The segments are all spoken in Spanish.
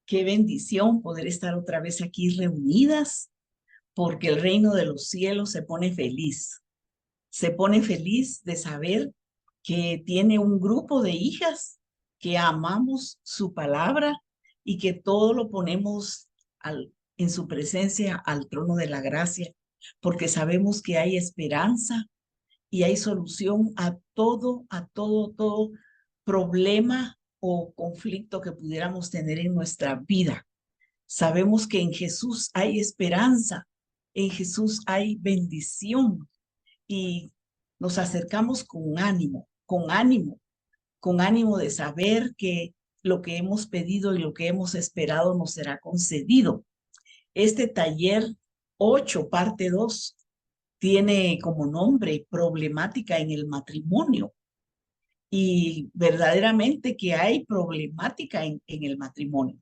Qué bendición poder estar otra vez aquí reunidas, porque el reino de los cielos se pone feliz. Se pone feliz de saber que tiene un grupo de hijas que amamos su palabra y que todo lo ponemos en su presencia al trono de la gracia, porque sabemos que hay esperanza y hay solución a todo problema o conflicto que pudiéramos tener en nuestra vida. Sabemos que en Jesús hay esperanza, en Jesús hay bendición y nos acercamos con ánimo de saber que lo que hemos pedido y lo que hemos esperado nos será concedido. Este taller 8, parte 2, tiene como nombre problemática en el matrimonio. Y verdaderamente que hay problemática en el matrimonio.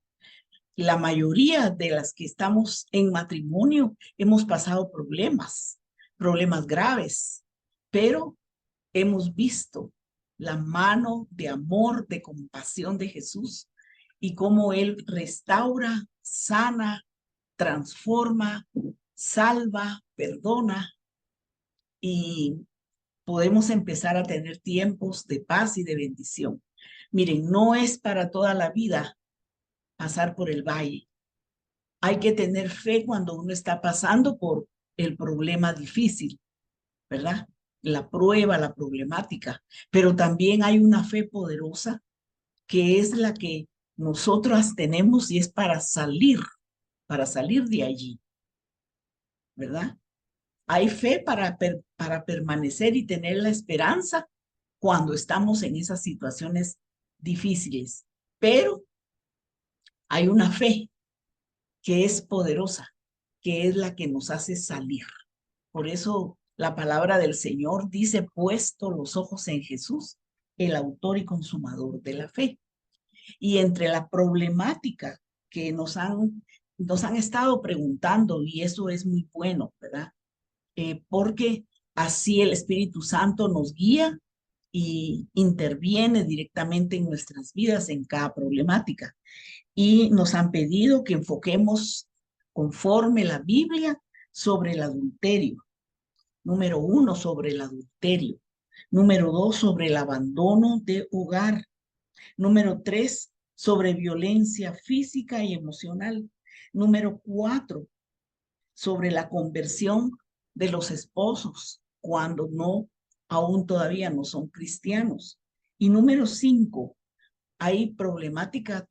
La mayoría de las que estamos en matrimonio hemos pasado problemas graves, pero hemos visto la mano de amor, de compasión de Jesús y cómo Él restaura, sana, transforma, salva, perdona y podemos empezar a tener tiempos de paz y de bendición. Miren, no es para toda la vida pasar por el valle. Hay que tener fe cuando uno está pasando por el problema difícil, ¿verdad? La prueba, la problemática. Pero también hay una fe poderosa que es la que nosotras tenemos y es para salir de allí, ¿verdad? Hay fe para permanecer y tener la esperanza cuando estamos en esas situaciones difíciles. Pero hay una fe que es poderosa, que es la que nos hace salir. Por eso la palabra del Señor dice, puesto los ojos en Jesús, el autor y consumador de la fe. Y entre la problemática que nos han estado preguntando, y eso es muy bueno, ¿verdad? Porque así el Espíritu Santo nos guía y interviene directamente en nuestras vidas en cada problemática. Y nos han pedido que enfoquemos conforme la Biblia sobre el adulterio. Número 1, sobre el adulterio. Número 2, sobre el abandono de hogar. Número 3, sobre violencia física y emocional. Número 4, sobre la conversión de los esposos cuando aún todavía no son cristianos. Y número 5, hay problemática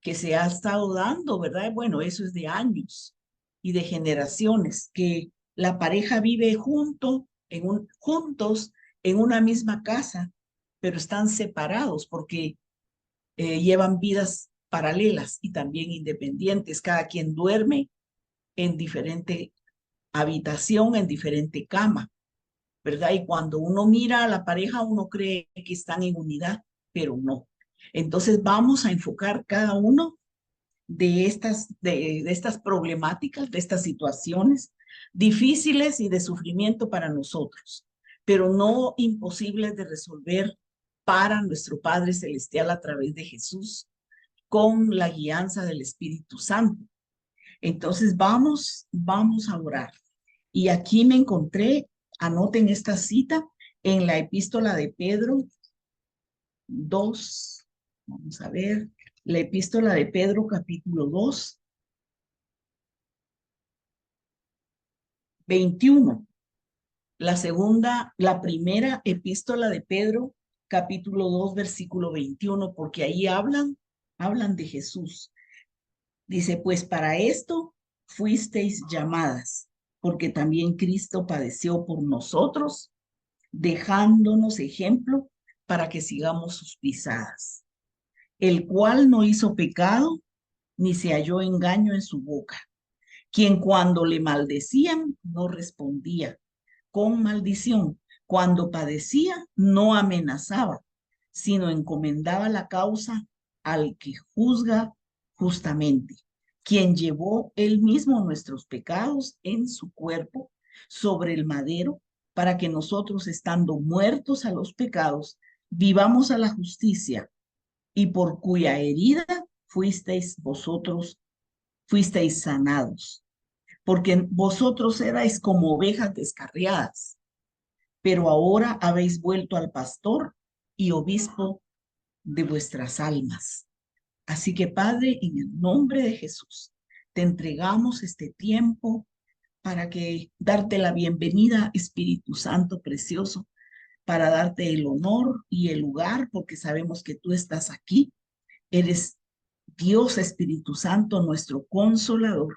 que se ha estado dando, ¿verdad? Bueno, eso es de años y de generaciones, que la pareja vive juntos en una misma casa, pero están separados porque llevan vidas paralelas y también independientes. Cada quien duerme en diferente habitación, en diferente cama, ¿verdad? Y cuando uno mira a la pareja, uno cree que están en unidad, pero no. Entonces vamos a enfocar cada uno de estas problemáticas, de estas situaciones difíciles y de sufrimiento para nosotros, pero no imposibles de resolver para nuestro Padre Celestial a través de Jesús, con la guianza del Espíritu Santo. Entonces vamos a orar. Y aquí me encontré, anoten esta cita, en la epístola de Pedro 2, vamos a ver, la epístola de Pedro capítulo 2, 21. La primera epístola de Pedro capítulo 2, versículo 21, porque ahí hablan de Jesús. Dice, pues para esto fuisteis llamadas, porque también Cristo padeció por nosotros, dejándonos ejemplo para que sigamos sus pisadas, el cual no hizo pecado, ni se halló engaño en su boca, quien cuando le maldecían no respondía con maldición, cuando padecía no amenazaba, sino encomendaba la causa al que juzga justamente, quien llevó él mismo nuestros pecados en su cuerpo sobre el madero, para que nosotros, estando muertos a los pecados, vivamos a la justicia, y por cuya herida fuisteis sanados, porque vosotros erais como ovejas descarriadas, pero ahora habéis vuelto al pastor y obispo de vuestras almas. Así que, Padre, en el nombre de Jesús, te entregamos este tiempo para que darte la bienvenida, Espíritu Santo precioso, para darte el honor y el lugar, porque sabemos que tú estás aquí. Eres Dios Espíritu Santo, nuestro consolador,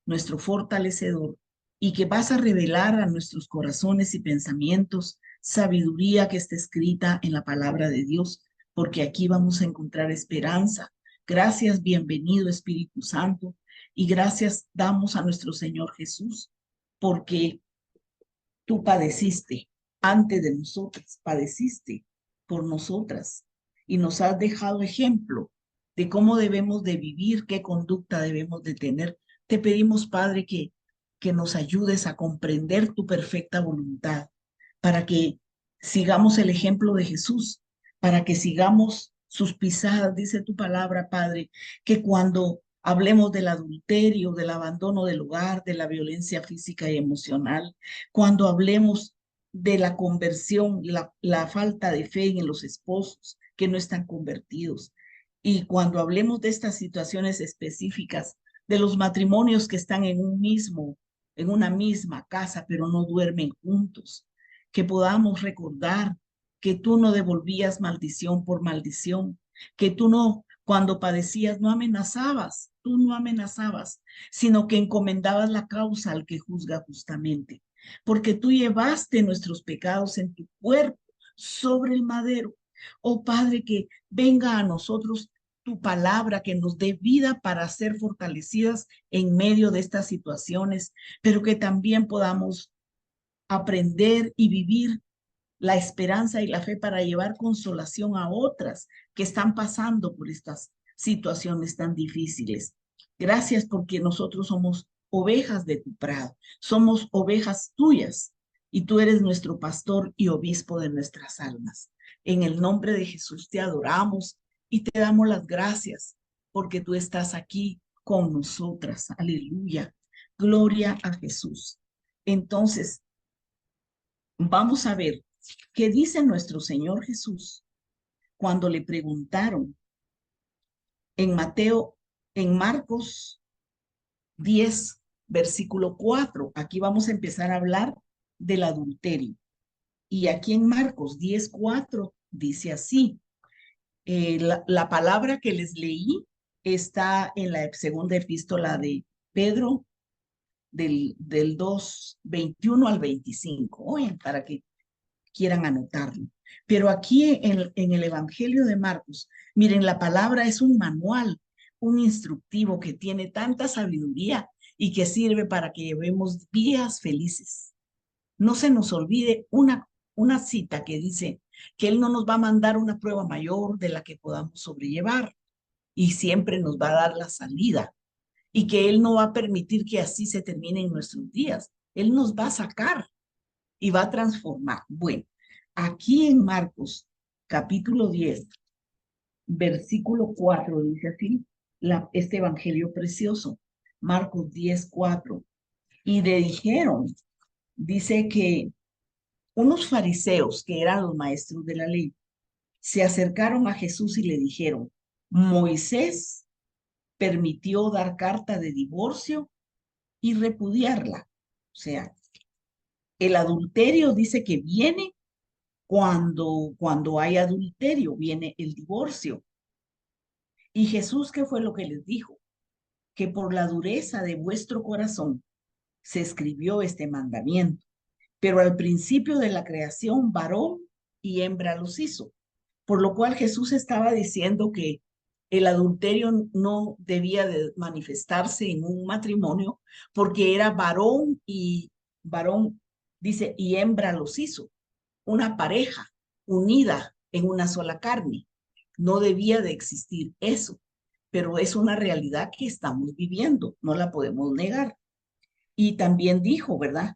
nuestro fortalecedor, y que vas a revelar a nuestros corazones y pensamientos sabiduría que está escrita en la palabra de Dios, porque aquí vamos a encontrar esperanza. Gracias, bienvenido Espíritu Santo, y gracias damos a nuestro Señor Jesús, porque tú padeciste antes de nosotras, padeciste por nosotras y nos has dejado ejemplo de cómo debemos de vivir, qué conducta debemos de tener. Te pedimos, Padre, que nos ayudes a comprender tu perfecta voluntad, para que sigamos el ejemplo de Jesús, para que sigamos sus pisadas, dice tu palabra, Padre, que cuando hablemos del adulterio, del abandono del hogar, de la violencia física y emocional, cuando hablemos de la conversión, la falta de fe en los esposos que no están convertidos, y cuando hablemos de estas situaciones específicas, de los matrimonios que están en una misma casa, pero no duermen juntos, que podamos recordar que tú no devolvías maldición por maldición, que tú no, cuando padecías, no amenazabas, tú no amenazabas, sino que encomendabas la causa al que juzga justamente, porque tú llevaste nuestros pecados en tu cuerpo sobre el madero. Oh Padre, que venga a nosotros tu palabra, que nos dé vida para ser fortalecidas en medio de estas situaciones, pero que también podamos aprender y vivir la esperanza y la fe para llevar consolación a otras que están pasando por estas situaciones tan difíciles. Gracias, porque nosotros somos ovejas de tu prado, somos ovejas tuyas, y tú eres nuestro pastor y obispo de nuestras almas. En el nombre de Jesús te adoramos y te damos las gracias, porque tú estás aquí con nosotras. Aleluya. Gloria a Jesús. Entonces, vamos a ver qué dice nuestro Señor Jesús cuando le preguntaron en en Marcos 10, versículo 4. Aquí vamos a empezar a hablar del adulterio. Y aquí en Marcos 10:4 dice así: la palabra que les leí está en la segunda epístola de Pedro, del 2:21 al 25. Oye, para que quieran anotarlo. Pero aquí en el Evangelio de Marcos, miren, la palabra es un manual, un instructivo que tiene tanta sabiduría y que sirve para que llevemos días felices. No se nos olvide una cita que dice que Él no nos va a mandar una prueba mayor de la que podamos sobrellevar, y siempre nos va a dar la salida, y que Él no va a permitir que así se terminen nuestros días. Él nos va a sacar y va a transformar. Bueno, aquí en Marcos capítulo 10, versículo 4, dice así este evangelio precioso. Marcos 10:4. Y le dijeron, dice que unos fariseos, que eran los maestros de la ley, se acercaron a Jesús y le dijeron: Moisés permitió dar carta de divorcio y repudiarla. O sea, el adulterio dice que viene cuando hay adulterio, viene el divorcio. Y Jesús, ¿qué fue lo que les dijo? Que por la dureza de vuestro corazón se escribió este mandamiento. Pero al principio de la creación, varón y hembra los hizo. Por lo cual Jesús estaba diciendo que El adulterio no debía de manifestarse en un matrimonio porque era varón y varón, dice, y hembra los hizo, una pareja unida en una sola carne. No debía de existir eso, pero es una realidad que estamos viviendo, no la podemos negar. Y también dijo, ¿verdad?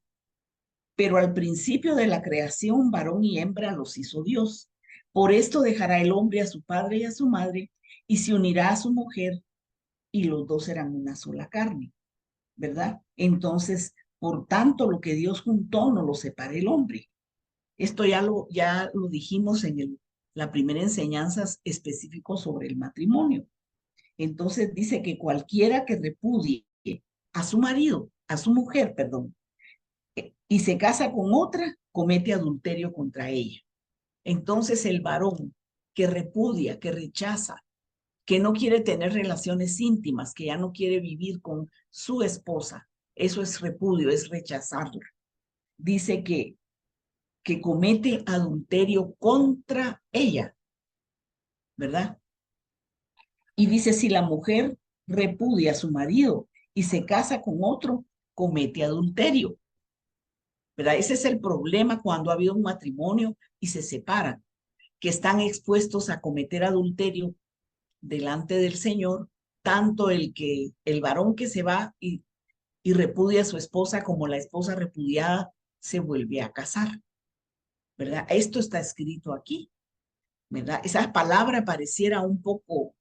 Pero al principio de la creación, varón y hembra los hizo Dios. Por esto dejará el hombre a su padre y a su madre y se unirá a su mujer y los dos serán una sola carne, ¿verdad? Entonces, por tanto, lo que Dios juntó no lo separa el hombre. Esto ya lo dijimos en la primera enseñanza específico sobre el matrimonio. Entonces dice que cualquiera que repudie a su marido, a su mujer, perdón, y se casa con otra, comete adulterio contra ella. Entonces el varón que repudia, que rechaza, que no quiere tener relaciones íntimas, que ya no quiere vivir con su esposa, eso es repudio, es rechazarla. Dice que comete adulterio contra ella, ¿verdad? Y dice, si la mujer repudia a su marido y se casa con otro, comete adulterio, ¿verdad? Ese es el problema cuando ha habido un matrimonio y se separan, que están expuestos a cometer adulterio delante del Señor, tanto el varón que se va y repudia a su esposa como la esposa repudiada se vuelve a casar, ¿verdad? Esto está escrito aquí, ¿verdad? Esa palabra pareciera un poco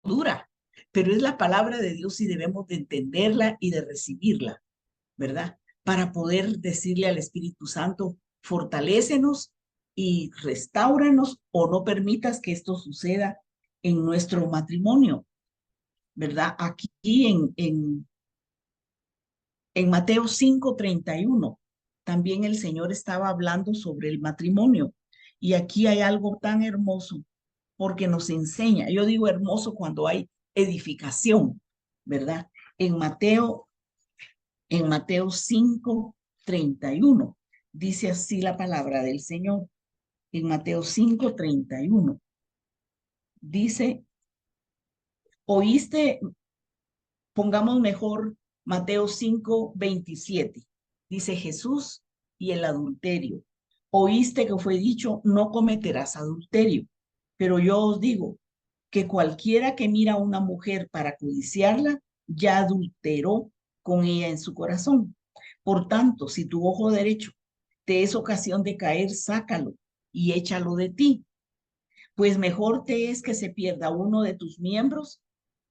dura, pero es la palabra de Dios y debemos de entenderla y de recibirla, ¿verdad? Para poder decirle al Espíritu Santo, fortalécenos y restáuranos o no permitas que esto suceda en nuestro matrimonio, ¿verdad? Aquí en Mateo 5:31, también el Señor estaba hablando sobre el matrimonio. Y aquí hay algo tan hermoso porque nos enseña. Yo digo hermoso cuando hay edificación, ¿verdad? En Mateo, en Mateo 5:31 dice así la palabra del Señor. En Mateo 5:31 dice, oíste, pongamos mejor Mateo 5:27. Dice Jesús y el adulterio. Oíste que fue dicho, no cometerás adulterio. Pero yo os digo que cualquiera que mira a una mujer para codiciarla, ya adulteró con ella en su corazón. Por tanto, si tu ojo derecho te es ocasión de caer, sácalo y échalo de ti. Pues mejor te es que se pierda uno de tus miembros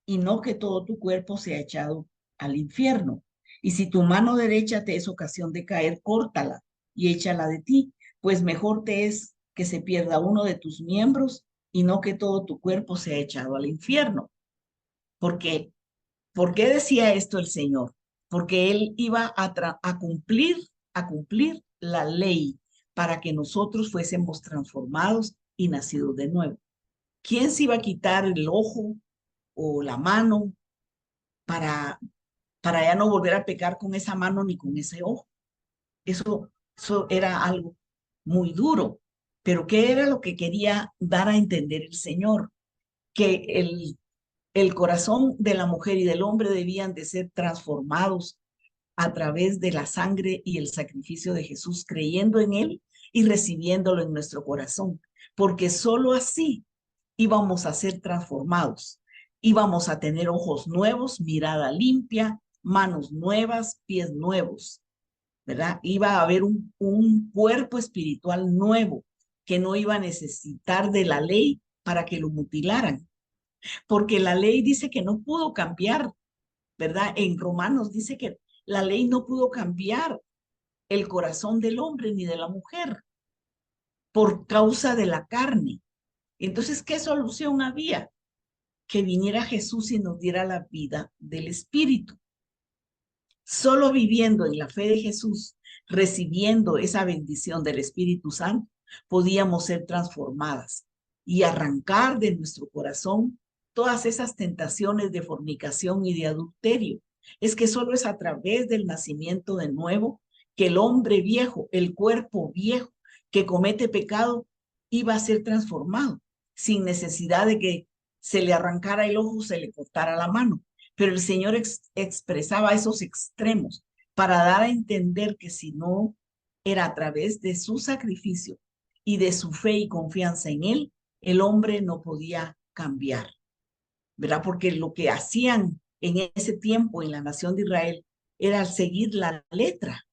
y no que todo tu cuerpo sea echado al infierno. Y si tu mano derecha te es ocasión de caer, córtala y échala de ti, pues mejor te es que se pierda uno de tus miembros y no que todo tu cuerpo sea echado al infierno. Porque, ¿por qué decía esto el Señor? Porque Él iba a cumplir la ley para que nosotros fuésemos transformados y nacidos de nuevo. ¿Quién se iba a quitar el ojo o la mano para, para ya no volver a pecar con esa mano ni con ese ojo? Eso era algo muy duro. Pero ¿qué era lo que quería dar a entender el Señor? Que el corazón de la mujer y del hombre debían de ser transformados a través de la sangre y el sacrificio de Jesús, creyendo en Él y recibiéndolo en nuestro corazón, porque sólo así íbamos a ser transformados, íbamos a tener ojos nuevos, mirada limpia, manos nuevas, pies nuevos, ¿verdad? Iba a haber un cuerpo espiritual nuevo que no iba a necesitar de la ley para que lo mutilaran, porque la ley dice que no pudo cambiar, ¿verdad? En Romanos dice que la ley no pudo cambiar el corazón del hombre ni de la mujer por causa de la carne. Entonces, ¿qué solución había? Que viniera Jesús y nos diera la vida del Espíritu. Solo viviendo en la fe de Jesús, recibiendo esa bendición del Espíritu Santo, podíamos ser transformadas y arrancar de nuestro corazón todas esas tentaciones de fornicación y de adulterio. Es que solo es a través del nacimiento de nuevo que el hombre viejo, el cuerpo viejo que comete pecado, iba a ser transformado sin necesidad de que se le arrancara el ojo, se le cortara la mano. Pero el Señor expresaba esos extremos para dar a entender que si no era a través de su sacrificio y de su fe y confianza en Él, el hombre no podía cambiar, ¿verdad? Porque lo que hacían en ese tiempo en la nación de Israel era seguir la letra,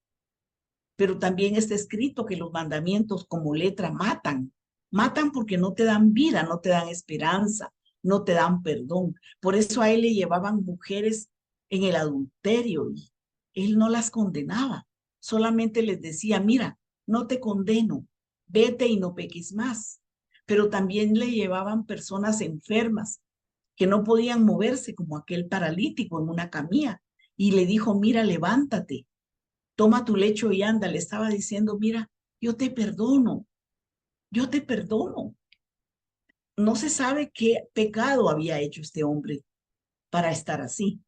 pero también está escrito que los mandamientos como letra matan. Matan porque no te dan vida, no te dan esperanza, no te dan perdón. Por eso a él le llevaban mujeres en el adulterio y él no las condenaba. Solamente les decía, mira, no te condeno, vete y no peques más. Pero también le llevaban personas enfermas que no podían moverse, como aquel paralítico en una camilla. Y le dijo, mira, levántate, toma tu lecho y anda. Le estaba diciendo, mira, yo te perdono, yo te perdono. No se sabe qué pecado había hecho este hombre para estar así,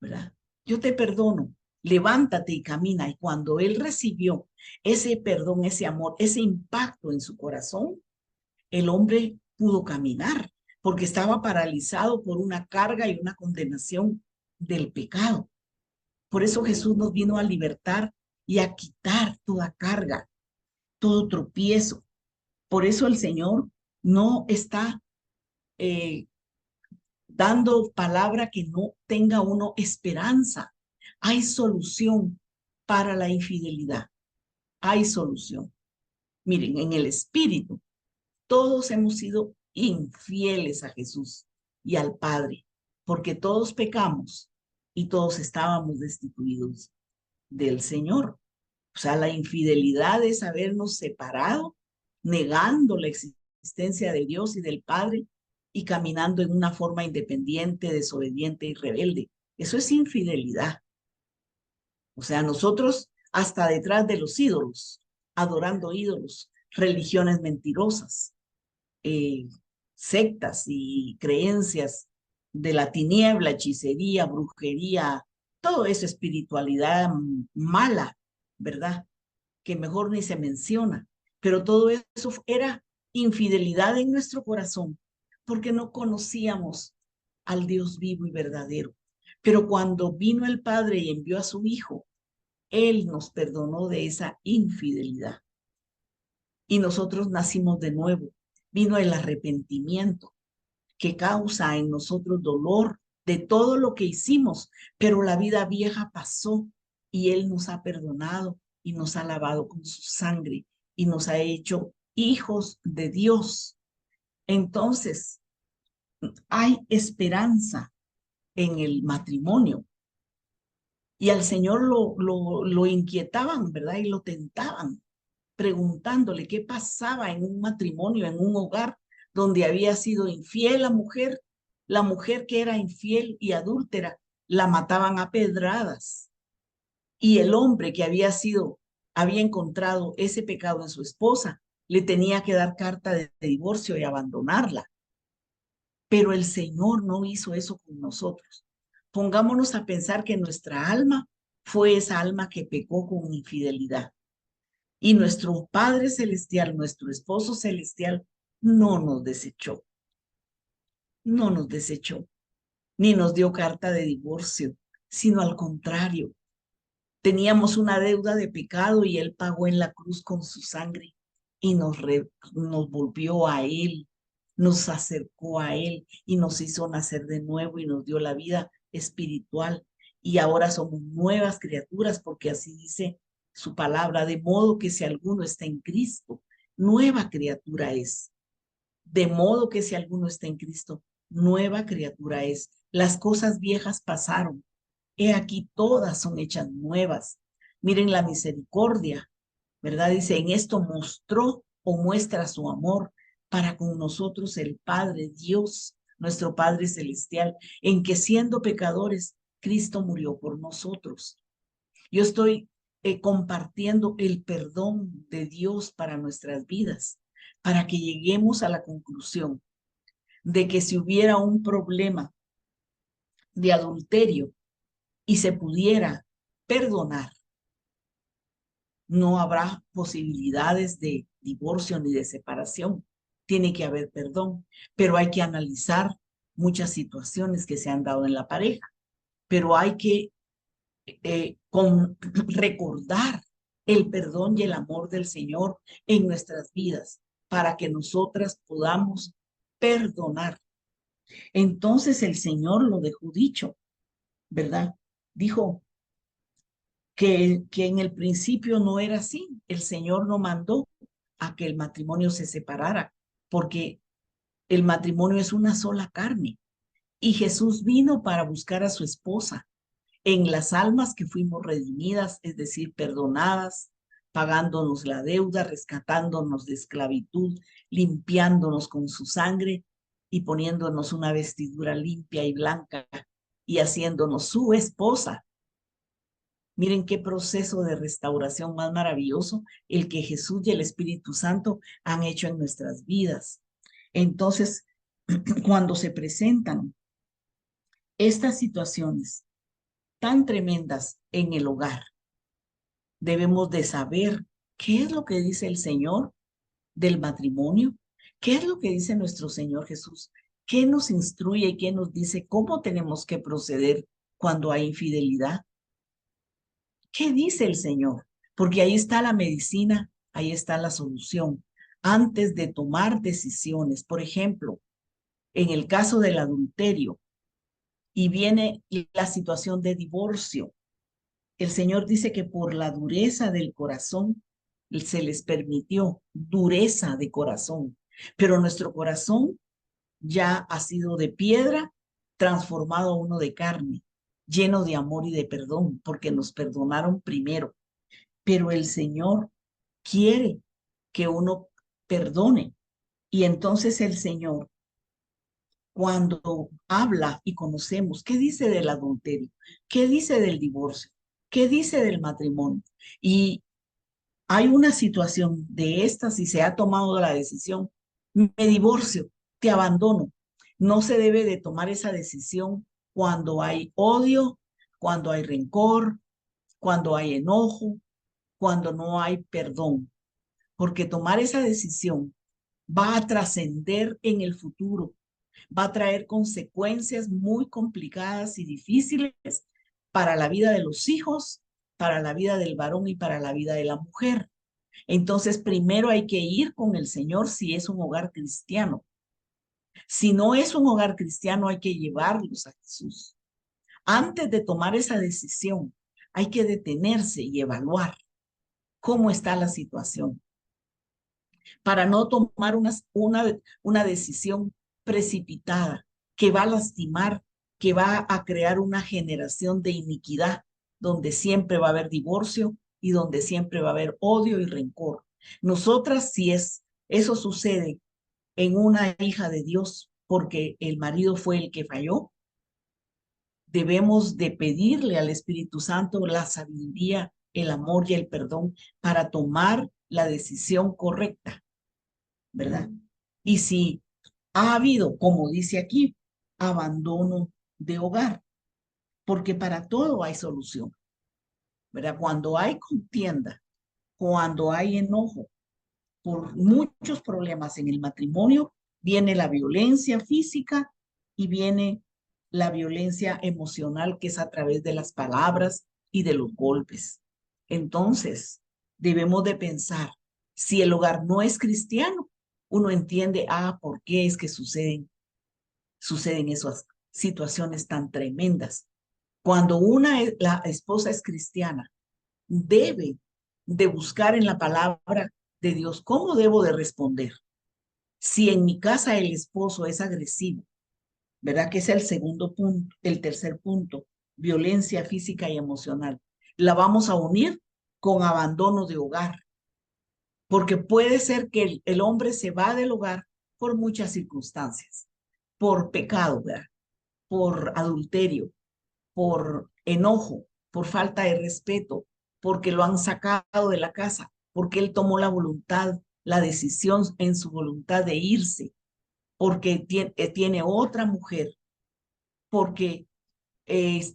¿verdad? Yo te perdono, levántate y camina. Y cuando él recibió ese perdón, ese amor, ese impacto en su corazón, el hombre pudo caminar porque estaba paralizado por una carga y una condenación del pecado. Por eso Jesús nos vino a libertar y a quitar toda carga, todo tropiezo. Por eso el Señor no está eh, dando palabra que no tenga uno esperanza. Hay solución para la infidelidad. Hay solución. Miren, en el espíritu, todos hemos sido infieles a Jesús y al Padre, porque todos pecamos y todos estábamos destituidos del Señor. O sea, la infidelidad es habernos separado, negando la existencia de Dios y del Padre y caminando en una forma independiente, desobediente y rebelde. Eso es infidelidad. O sea, nosotros hasta detrás de los ídolos, adorando ídolos, religiones mentirosas, eh, sectas y creencias de la tiniebla, hechicería, brujería, todo eso, espiritualidad mala, ¿verdad? Que mejor ni se menciona, pero todo eso era infidelidad en nuestro corazón, porque no conocíamos al Dios vivo y verdadero. Pero cuando vino el Padre y envió a su Hijo, Él nos perdonó de esa infidelidad y nosotros nacimos de nuevo. Vino el arrepentimiento que causa en nosotros dolor de todo lo que hicimos, pero la vida vieja pasó y Él nos ha perdonado y nos ha lavado con su sangre y nos ha hecho hijos de Dios. Entonces, hay esperanza en el matrimonio y al Señor lo inquietaban, ¿verdad? Y lo tentaban, preguntándole qué pasaba en un matrimonio, en un hogar donde había sido infiel la mujer que era infiel y adúltera, la mataban a pedradas. Y el hombre que había encontrado ese pecado en su esposa, le tenía que dar carta de divorcio y abandonarla. Pero el Señor no hizo eso con nosotros. Pongámonos a pensar que nuestra alma fue esa alma que pecó con infidelidad. Y nuestro Padre Celestial, nuestro Esposo Celestial, no nos desechó, no nos desechó, ni nos dio carta de divorcio, sino al contrario. Teníamos una deuda de pecado y Él pagó en la cruz con su sangre y nos volvió a Él, nos acercó a Él y nos hizo nacer de nuevo y nos dio la vida espiritual. Y ahora somos nuevas criaturas porque así dice su palabra, de modo que si alguno está en Cristo, nueva criatura es. De modo que si alguno está en Cristo, nueva criatura es. Las cosas viejas pasaron. He aquí todas son hechas nuevas. Miren la misericordia, ¿verdad? Dice, en esto mostró o muestra su amor para con nosotros el Padre, Dios, nuestro Padre Celestial, en que siendo pecadores, Cristo murió por nosotros. Yo estoy compartiendo el perdón de Dios para nuestras vidas, para que lleguemos a la conclusión de que si hubiera un problema de adulterio y se pudiera perdonar, no habrá posibilidades de divorcio ni de separación, tiene que haber perdón, pero hay que analizar muchas situaciones que se han dado en la pareja, pero hay que recordar el perdón y el amor del Señor en nuestras vidas para que nosotras podamos perdonar. Entonces el Señor lo dejó dicho, ¿verdad? Dijo que en el principio no era así. El Señor no mandó a que el matrimonio se separara, porque el matrimonio es una sola carne. Y Jesús vino para buscar a su esposa en las almas que fuimos redimidas, es decir, perdonadas, pagándonos la deuda, rescatándonos de esclavitud, limpiándonos con su sangre y poniéndonos una vestidura limpia y blanca y haciéndonos su esposa. Miren qué proceso de restauración más maravilloso el que Jesús y el Espíritu Santo han hecho en nuestras vidas. Entonces, cuando se presentan estas situaciones tan tremendas en el hogar, debemos de saber qué es lo que dice el Señor del matrimonio, qué es lo que dice nuestro Señor Jesús, qué nos instruye y qué nos dice cómo tenemos que proceder cuando hay infidelidad. ¿Qué dice el Señor? Porque ahí está la medicina, ahí está la solución. Antes de tomar decisiones, por ejemplo, en el caso del adulterio, y viene la situación de divorcio, el Señor dice que por la dureza del corazón se les permitió dureza de corazón, pero nuestro corazón ya ha sido de piedra, transformado a uno de carne, lleno de amor y de perdón, porque nos perdonaron primero. Pero el Señor quiere que uno perdone. Y entonces el Señor, cuando habla y conocemos, ¿qué dice del adulterio? ¿Qué dice del divorcio? ¿Qué dice del matrimonio? Y hay una situación de estas y se ha tomado la decisión, me divorcio, te abandono. No se debe de tomar esa decisión cuando hay odio, cuando hay rencor, cuando hay enojo, cuando no hay perdón, porque tomar esa decisión va a trascender en el futuro, va a traer consecuencias muy complicadas y difíciles para la vida de los hijos, para la vida del varón y para la vida de la mujer. Entonces, primero hay que ir con el Señor si es un hogar cristiano. Si no es un hogar cristiano, hay que llevarlos a Jesús. Antes de tomar esa decisión, hay que detenerse y evaluar cómo está la situación para no tomar una decisión precipitada que va a lastimar, que va a crear una generación de iniquidad donde siempre va a haber divorcio y donde siempre va a haber odio y rencor. Nosotras, si eso sucede en una hija de Dios porque el marido fue el que falló, debemos de pedirle al Espíritu Santo la sabiduría, el amor y el perdón para tomar la decisión correcta, ¿verdad? Y si ha habido, como dice aquí, abandono de hogar, porque para todo hay solución, ¿verdad? Cuando hay contienda, cuando hay enojo por muchos problemas en el matrimonio, viene la violencia física y viene la violencia emocional, que es a través de las palabras y de los golpes. Entonces, debemos de pensar, si el hogar no es cristiano, uno entiende, ¿por qué es que suceden esas situaciones tan tremendas? Cuando la esposa es cristiana, debe de buscar en la palabra de Dios cómo debo de responder. Si en mi casa el esposo es agresivo, ¿verdad? Que es el segundo punto, el tercer punto, violencia física y emocional. La vamos a unir con abandono de hogar, porque puede ser que el hombre se va del hogar por muchas circunstancias, por pecado, ¿verdad? Por adulterio, por enojo, por falta de respeto, porque lo han sacado de la casa, porque él tomó la decisión en su voluntad de irse, porque tiene otra mujer, porque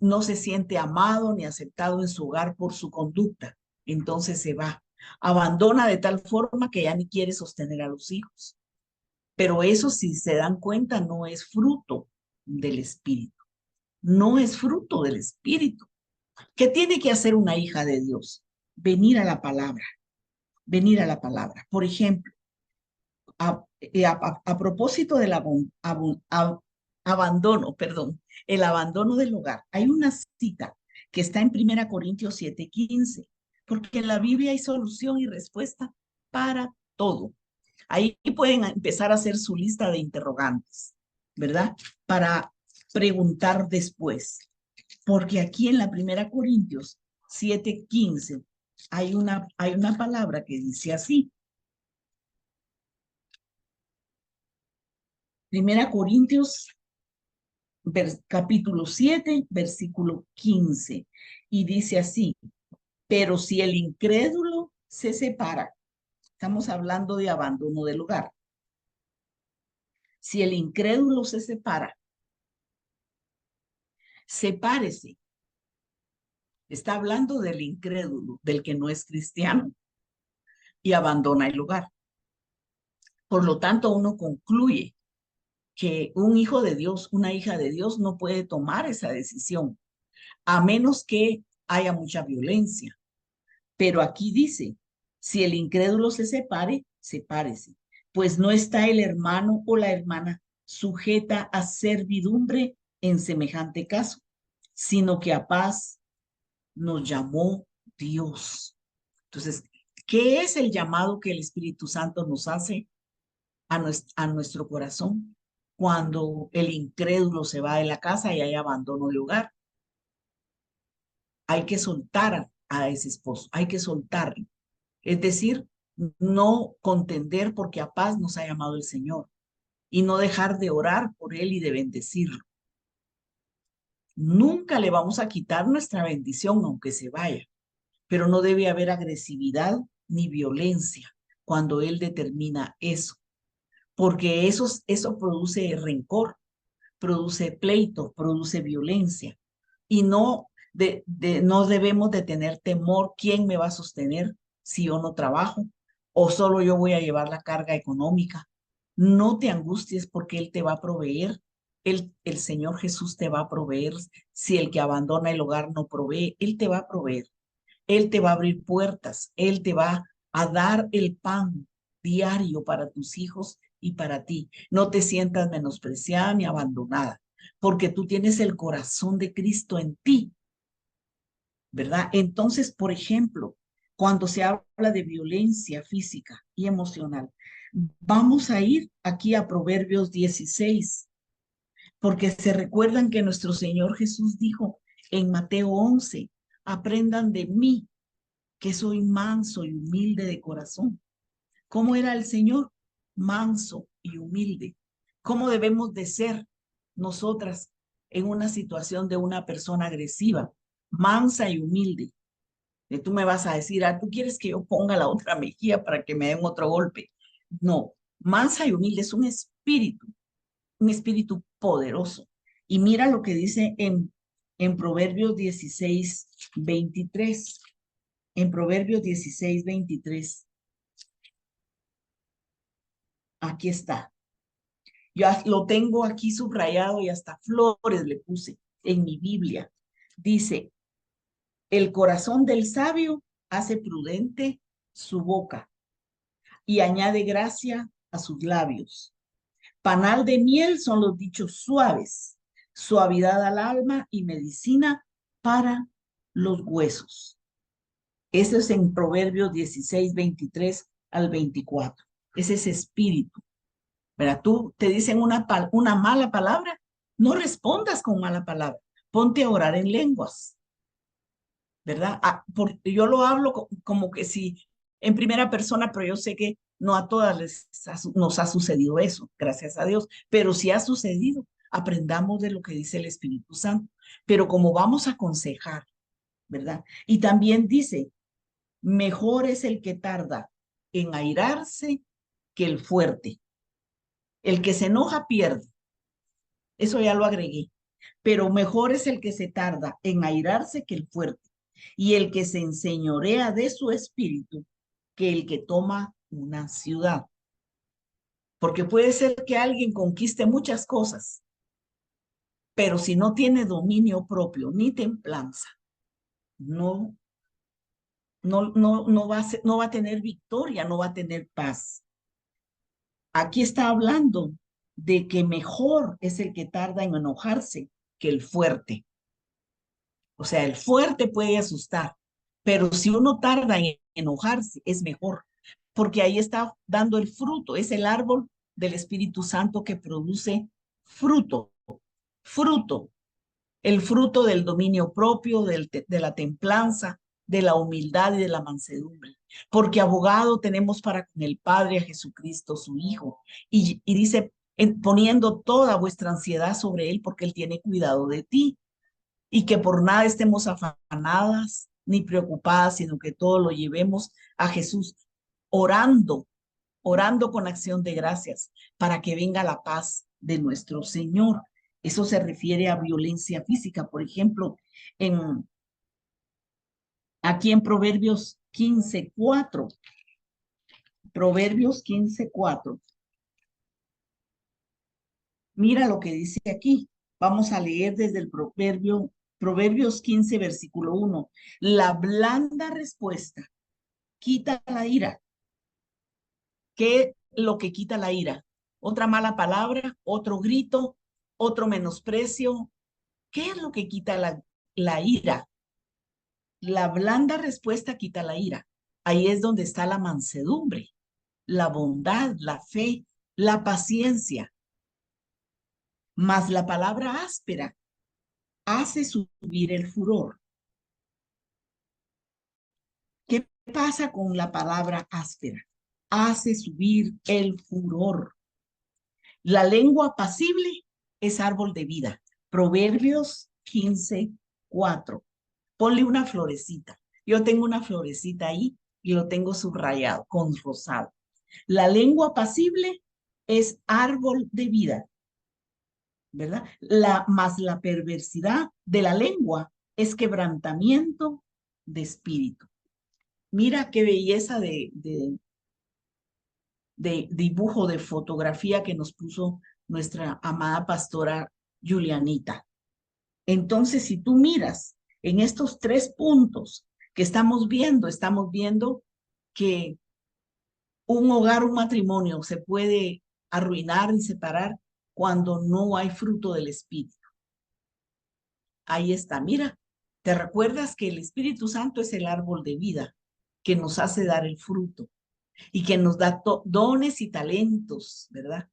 no se siente amado ni aceptado en su hogar por su conducta. Entonces se va, abandona de tal forma que ya ni quiere sostener a los hijos. Pero eso, si se dan cuenta, no es fruto del Espíritu. No es fruto del Espíritu. ¿Qué tiene que hacer una hija de Dios? Venir a la palabra, venir a la palabra. Por ejemplo, a propósito del abandono, perdón, el abandono del hogar, hay una cita que está en 1 Corintios 7:15, porque en la Biblia hay solución y respuesta para todo. Ahí pueden empezar a hacer su lista de interrogantes, ¿verdad? Para preguntar después. Porque aquí en la 1 Corintios 7:15 hay una palabra que dice así. 1 Corintios capítulo 7, versículo 15. Y dice así, pero si el incrédulo se separa, estamos hablando de abandono del hogar. Si el incrédulo se separa, sepárese. Está hablando del incrédulo, del que no es cristiano y abandona el hogar. Por lo tanto, uno concluye que un hijo de Dios, una hija de Dios no puede tomar esa decisión, a menos que haya mucha violencia. Pero aquí dice, si el incrédulo se separe, sepárese, pues no está el hermano o la hermana sujeta a servidumbre en semejante caso, sino que a paz nos llamó Dios. Entonces, ¿qué es el llamado que el Espíritu Santo nos hace a nuestro corazón cuando el incrédulo se va de la casa y hay abandono de hogar? Hay que soltar a ese esposo, hay que soltarlo. Es decir, no contender porque a paz nos ha llamado el Señor y no dejar de orar por él y de bendecirlo. Nunca le vamos a quitar nuestra bendición aunque se vaya, pero no debe haber agresividad ni violencia cuando él determina eso, porque eso produce rencor, produce pleito, produce violencia y no debemos de tener temor. ¿Quién me va a sostener si yo no trabajo? ¿O solo yo voy a llevar la carga económica? No te angusties porque Él te va a proveer. El Señor Jesús te va a proveer. Si el que abandona el hogar no provee, Él te va a proveer. Él te va a abrir puertas. Él te va a dar el pan diario para tus hijos y para ti. No te sientas menospreciada ni abandonada, porque tú tienes el corazón de Cristo en ti, ¿verdad? Entonces, por ejemplo, cuando se habla de violencia física y emocional, vamos a ir aquí a Proverbios 16, porque se recuerdan que nuestro Señor Jesús dijo en Mateo 11, aprendan de mí, que soy manso y humilde de corazón. ¿Cómo era el Señor? Manso y humilde. ¿Cómo debemos de ser nosotras en una situación de una persona agresiva? Mansa y humilde. Y tú me vas a decir, ¿tú quieres que yo ponga la otra mejilla para que me den otro golpe? No, mansa y humilde es un espíritu poderoso. Y mira lo que dice en Proverbios 16:23. En Proverbios 16:23. Aquí está. Yo lo tengo aquí subrayado y hasta flores le puse en mi Biblia. Dice, el corazón del sabio hace prudente su boca y añade gracia a sus labios. Panal de miel son los dichos suaves, suavidad al alma y medicina para los huesos. Eso es en Proverbios 16:23 al 24. Ese es espíritu. ¿Verdad? Tú te dicen una mala palabra, no respondas con mala palabra, ponte a orar en lenguas, ¿verdad? Yo lo hablo como que si en primera persona, pero yo sé que no a todas nos ha sucedido eso, gracias a Dios, pero si ha sucedido, aprendamos de lo que dice el Espíritu Santo, pero como vamos a aconsejar, ¿verdad? Y también dice, mejor es el que tarda en airarse que el fuerte. El que se enoja pierde. Eso ya lo agregué. Pero mejor es el que se tarda en airarse que el fuerte, y el que se enseñorea de su espíritu que el que toma una ciudad. Porque puede ser que alguien conquiste muchas cosas, pero si no tiene dominio propio ni templanza, no, no va a tener victoria, no va a tener paz. Aquí está hablando de que mejor es el que tarda en enojarse que el fuerte. O sea, el fuerte puede asustar, pero si uno tarda en enojarse, es mejor, porque ahí está dando el fruto, es el árbol del Espíritu Santo que produce fruto, fruto, el fruto del dominio propio, de la templanza, de la humildad y de la mansedumbre. Porque abogado tenemos para con el Padre a Jesucristo, su Hijo. Y dice, poniendo toda vuestra ansiedad sobre Él, porque Él tiene cuidado de ti. Y que por nada estemos afanadas ni preocupadas, sino que todo lo llevemos a Jesús, orando, orando con acción de gracias, para que venga la paz de nuestro Señor. Eso se refiere a violencia física. Por ejemplo, aquí en Proverbios 15:4. Proverbios 15:4. Mira lo que dice aquí. Vamos a leer desde el Proverbios 15, versículo 1. La blanda respuesta quita la ira. ¿Qué es lo que quita la ira? Otra mala palabra, otro grito, otro menosprecio. ¿Qué es lo que quita la ira? La blanda respuesta quita la ira. Ahí es donde está la mansedumbre, la bondad, la fe, la paciencia. Mas la palabra áspera hace subir el furor. ¿Qué pasa con la palabra áspera? Hace subir el furor. La lengua apacible es árbol de vida. Proverbios 15:4. Ponle una florecita. Yo tengo una florecita ahí y lo tengo subrayado con rosado. La lengua apacible es árbol de vida, ¿verdad? Más la perversidad de la lengua es quebrantamiento de espíritu. Mira qué belleza de dibujo, de fotografía que nos puso nuestra amada pastora Julianita. Entonces, si tú miras en estos 3 puntos que estamos viendo que un hogar, un matrimonio se puede arruinar y separar cuando no hay fruto del Espíritu. Ahí está, mira, ¿te recuerdas que el Espíritu Santo es el árbol de vida que nos hace dar el fruto y que nos da dones y talentos, ¿verdad?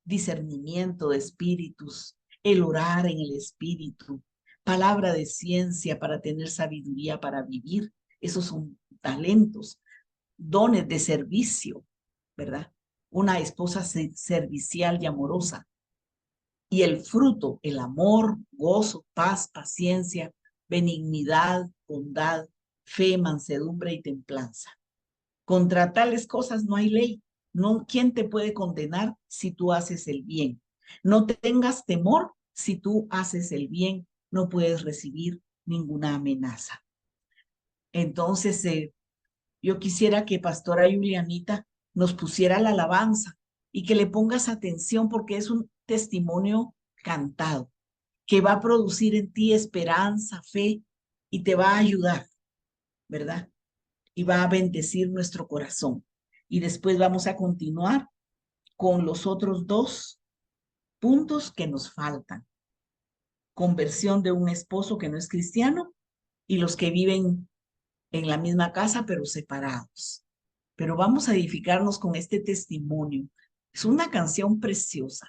Discernimiento de espíritus, el orar en el Espíritu, palabra de ciencia para tener sabiduría para vivir. Esos son talentos, dones de servicio, ¿verdad? Una esposa servicial y amorosa. Y el fruto, el amor, gozo, paz, paciencia, benignidad, bondad, fe, mansedumbre y templanza. Contra tales cosas no hay ley. No, ¿quién te puede condenar si tú haces el bien? No tengas temor si tú haces el bien. No puedes recibir ninguna amenaza. Entonces, yo quisiera que Pastora Julianita nos pusiera la alabanza y que le pongas atención porque es un testimonio cantado que va a producir en ti esperanza, fe y te va a ayudar, ¿verdad? Y va a bendecir nuestro corazón. Y después vamos a continuar con los otros 2 puntos que nos faltan. Conversión de un esposo que no es cristiano y los que viven en la misma casa pero separados. Pero vamos a edificarnos con este testimonio. Es una canción preciosa.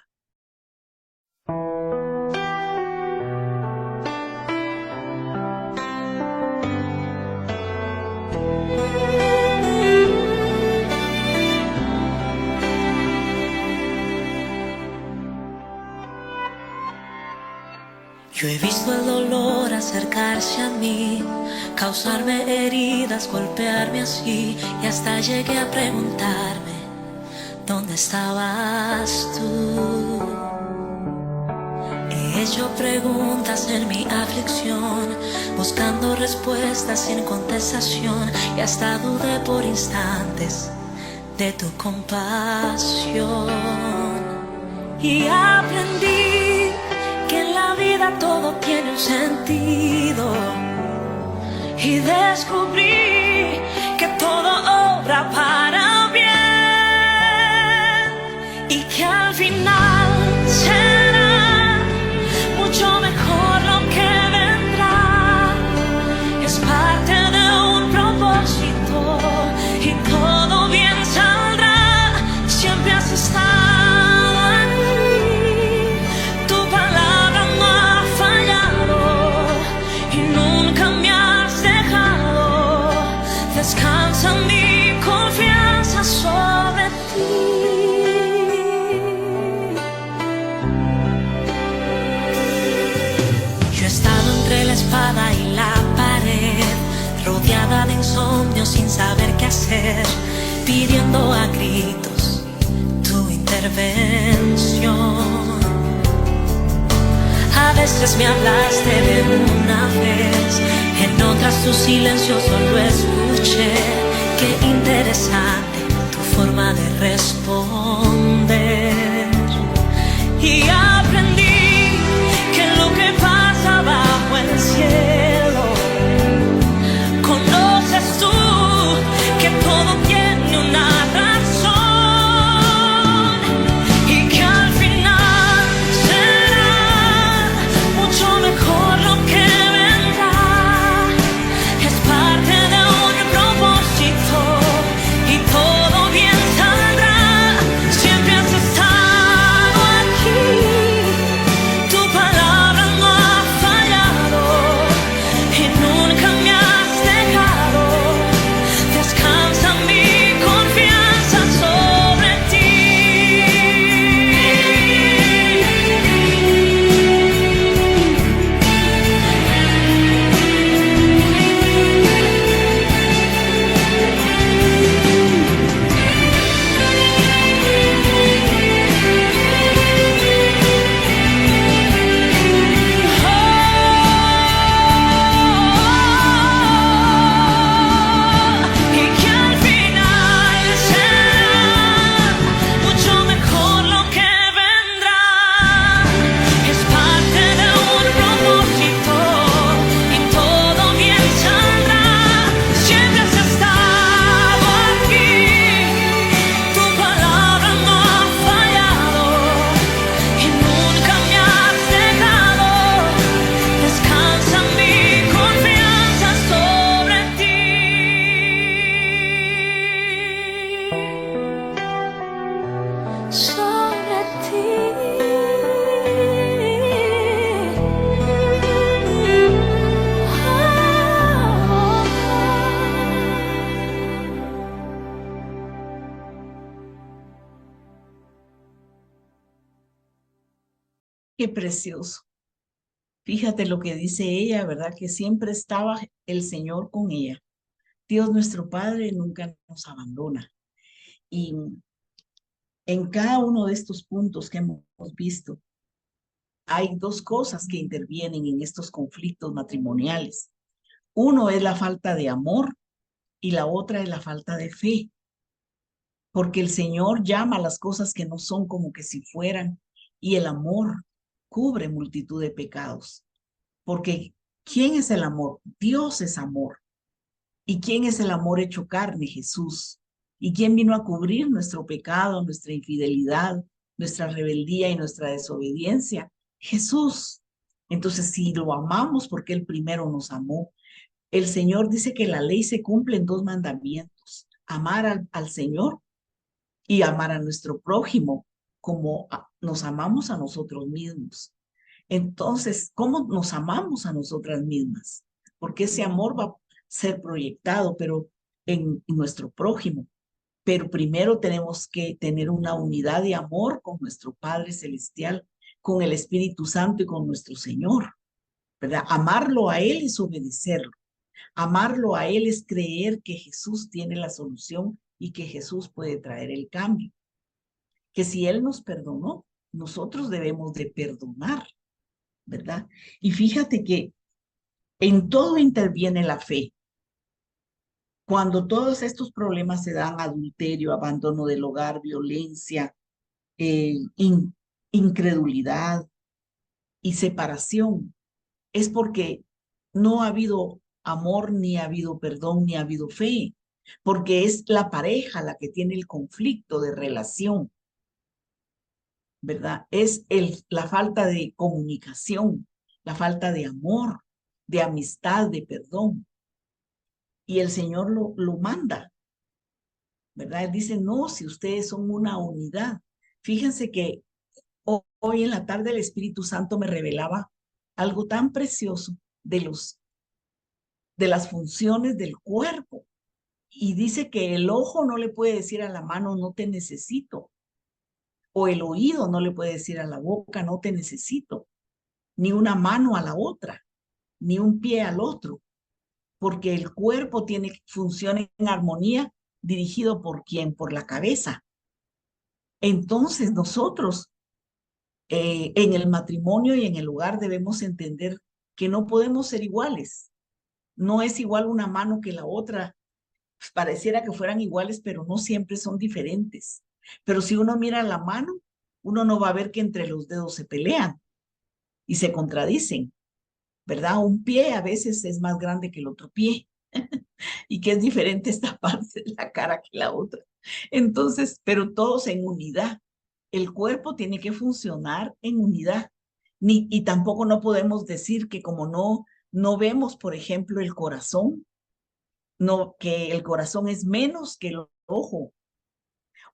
Yo he visto el dolor acercarse a mí, causarme heridas, golpearme así, y hasta llegué a preguntarme, ¿dónde estabas tú? He hecho preguntas en mi aflicción, buscando respuestas sin contestación, y hasta dudé por instantes de tu compasión. Y aprendí que en la vida todo tiene un sentido. Y descubrí que todo obra para bien. Y que al final será mucho mejor lo que vendrá. Es parte de un propósito y todo bien saldrá. Siempre has estado aquí, tu palabra no ha fallado y nunca me has dejado. Descansa mi confianza sobre ti. Yo he estado entre la espada y la pared, rodeada de insomnio sin saber qué hacer, pidiendo a gritos tu intervención. A veces me hablaste de una vez, en otras tu silencio solo escuché. Qué interesante tu forma de responder. Y aprendí que lo que pasa bajo el cielo, conoces tú, que todo tiene una razón. Y que al final será mucho mejor lo que vendrá. Es parte de un propósito y todo bien saldrá. Siempre has estado aquí, tu palabra no ha fallado y nunca me has dejado. Descansa mi confianza sobre ti. Y que al final será mucho mejor lo que vendrá. Es parte de un propósito y todo bien saldrá. Siempre has estado aquí, tu palabra no ha fallado y nunca me has dejado. Descansa mi confianza sobre ti. Sobre Qué precioso. Fíjate lo que dice ella, ¿verdad? Que siempre estaba el Señor con ella. Dios nuestro Padre nunca nos abandona. Y en cada uno de estos puntos que hemos visto, hay dos cosas que intervienen en estos conflictos matrimoniales. Uno es la falta de amor y la otra es la falta de fe. Porque el Señor llama a las cosas que no son como que si fueran, y el amor cubre multitud de pecados. Porque ¿quién es el amor? Dios es amor. ¿Y quién es el amor hecho carne? Jesús. ¿Y quién vino a cubrir nuestro pecado, nuestra infidelidad, nuestra rebeldía y nuestra desobediencia? Jesús. Entonces, si lo amamos porque Él primero nos amó, el Señor dice que la ley se cumple en dos mandamientos: amar al Señor y amar a nuestro prójimo como nos amamos a nosotros mismos. Entonces, ¿cómo nos amamos a nosotras mismas? Porque ese amor va a ser proyectado, pero en nuestro prójimo. Pero primero tenemos que tener una unidad de amor con nuestro Padre Celestial, con el Espíritu Santo y con nuestro Señor, ¿verdad? Amarlo a Él es obedecerlo. Amarlo a Él es creer que Jesús tiene la solución y que Jesús puede traer el cambio. Que si Él nos perdonó, nosotros debemos de perdonar, ¿verdad? Y fíjate que en todo interviene la fe. Cuando todos estos problemas se dan, adulterio, abandono del hogar, violencia, eh, in- incredulidad y separación, es porque no ha habido amor, ni ha habido perdón, ni ha habido fe, porque es la pareja la que tiene el conflicto de relación, ¿verdad? Es la falta de comunicación, la falta de amor, de amistad, de perdón. Y el Señor lo manda, ¿verdad? Él dice, no, si ustedes son una unidad. Fíjense que hoy en la tarde el Espíritu Santo me revelaba algo tan precioso de las funciones del cuerpo. Y dice que el ojo no le puede decir a la mano, no te necesito. O el oído no le puede decir a la boca, no te necesito. Ni una mano a la otra, ni un pie al otro. Porque el cuerpo tiene función en armonía dirigido por quién, por la cabeza. Entonces nosotros en el matrimonio y en el hogar debemos entender que no podemos ser iguales. No es igual una mano que la otra. Pareciera que fueran iguales, pero no siempre son diferentes. Pero si uno mira la mano, uno no va a ver que entre los dedos se pelean y se contradicen, ¿verdad? Un pie a veces es más grande que el otro pie y que es diferente esta parte de la cara que la otra. Entonces, pero todos en unidad. El cuerpo tiene que funcionar en unidad. Y tampoco no podemos decir que como no vemos, por ejemplo, el corazón, no, que el corazón es menos que el ojo,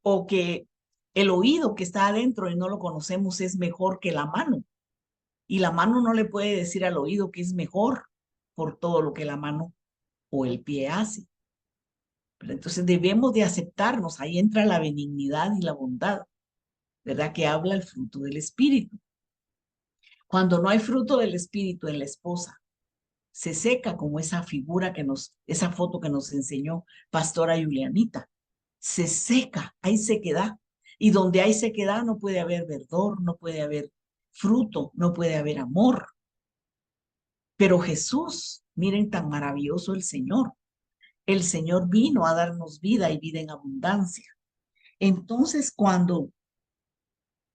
o que el oído que está adentro y no lo conocemos es mejor que la mano. Y la mano no le puede decir al oído que es mejor por todo lo que la mano o el pie hace. Pero entonces debemos de aceptarnos, ahí entra la benignidad y la bondad, ¿verdad? Que habla el fruto del Espíritu. Cuando no hay fruto del Espíritu en la esposa, se seca como esa figura esa foto que nos enseñó Pastora Julianita. Se seca, hay sequedad. Y donde hay sequedad no puede haber verdor, no puede haber fruto, no puede haber amor. Pero Jesús, miren tan maravilloso el Señor. El Señor vino a darnos vida y vida en abundancia. Entonces,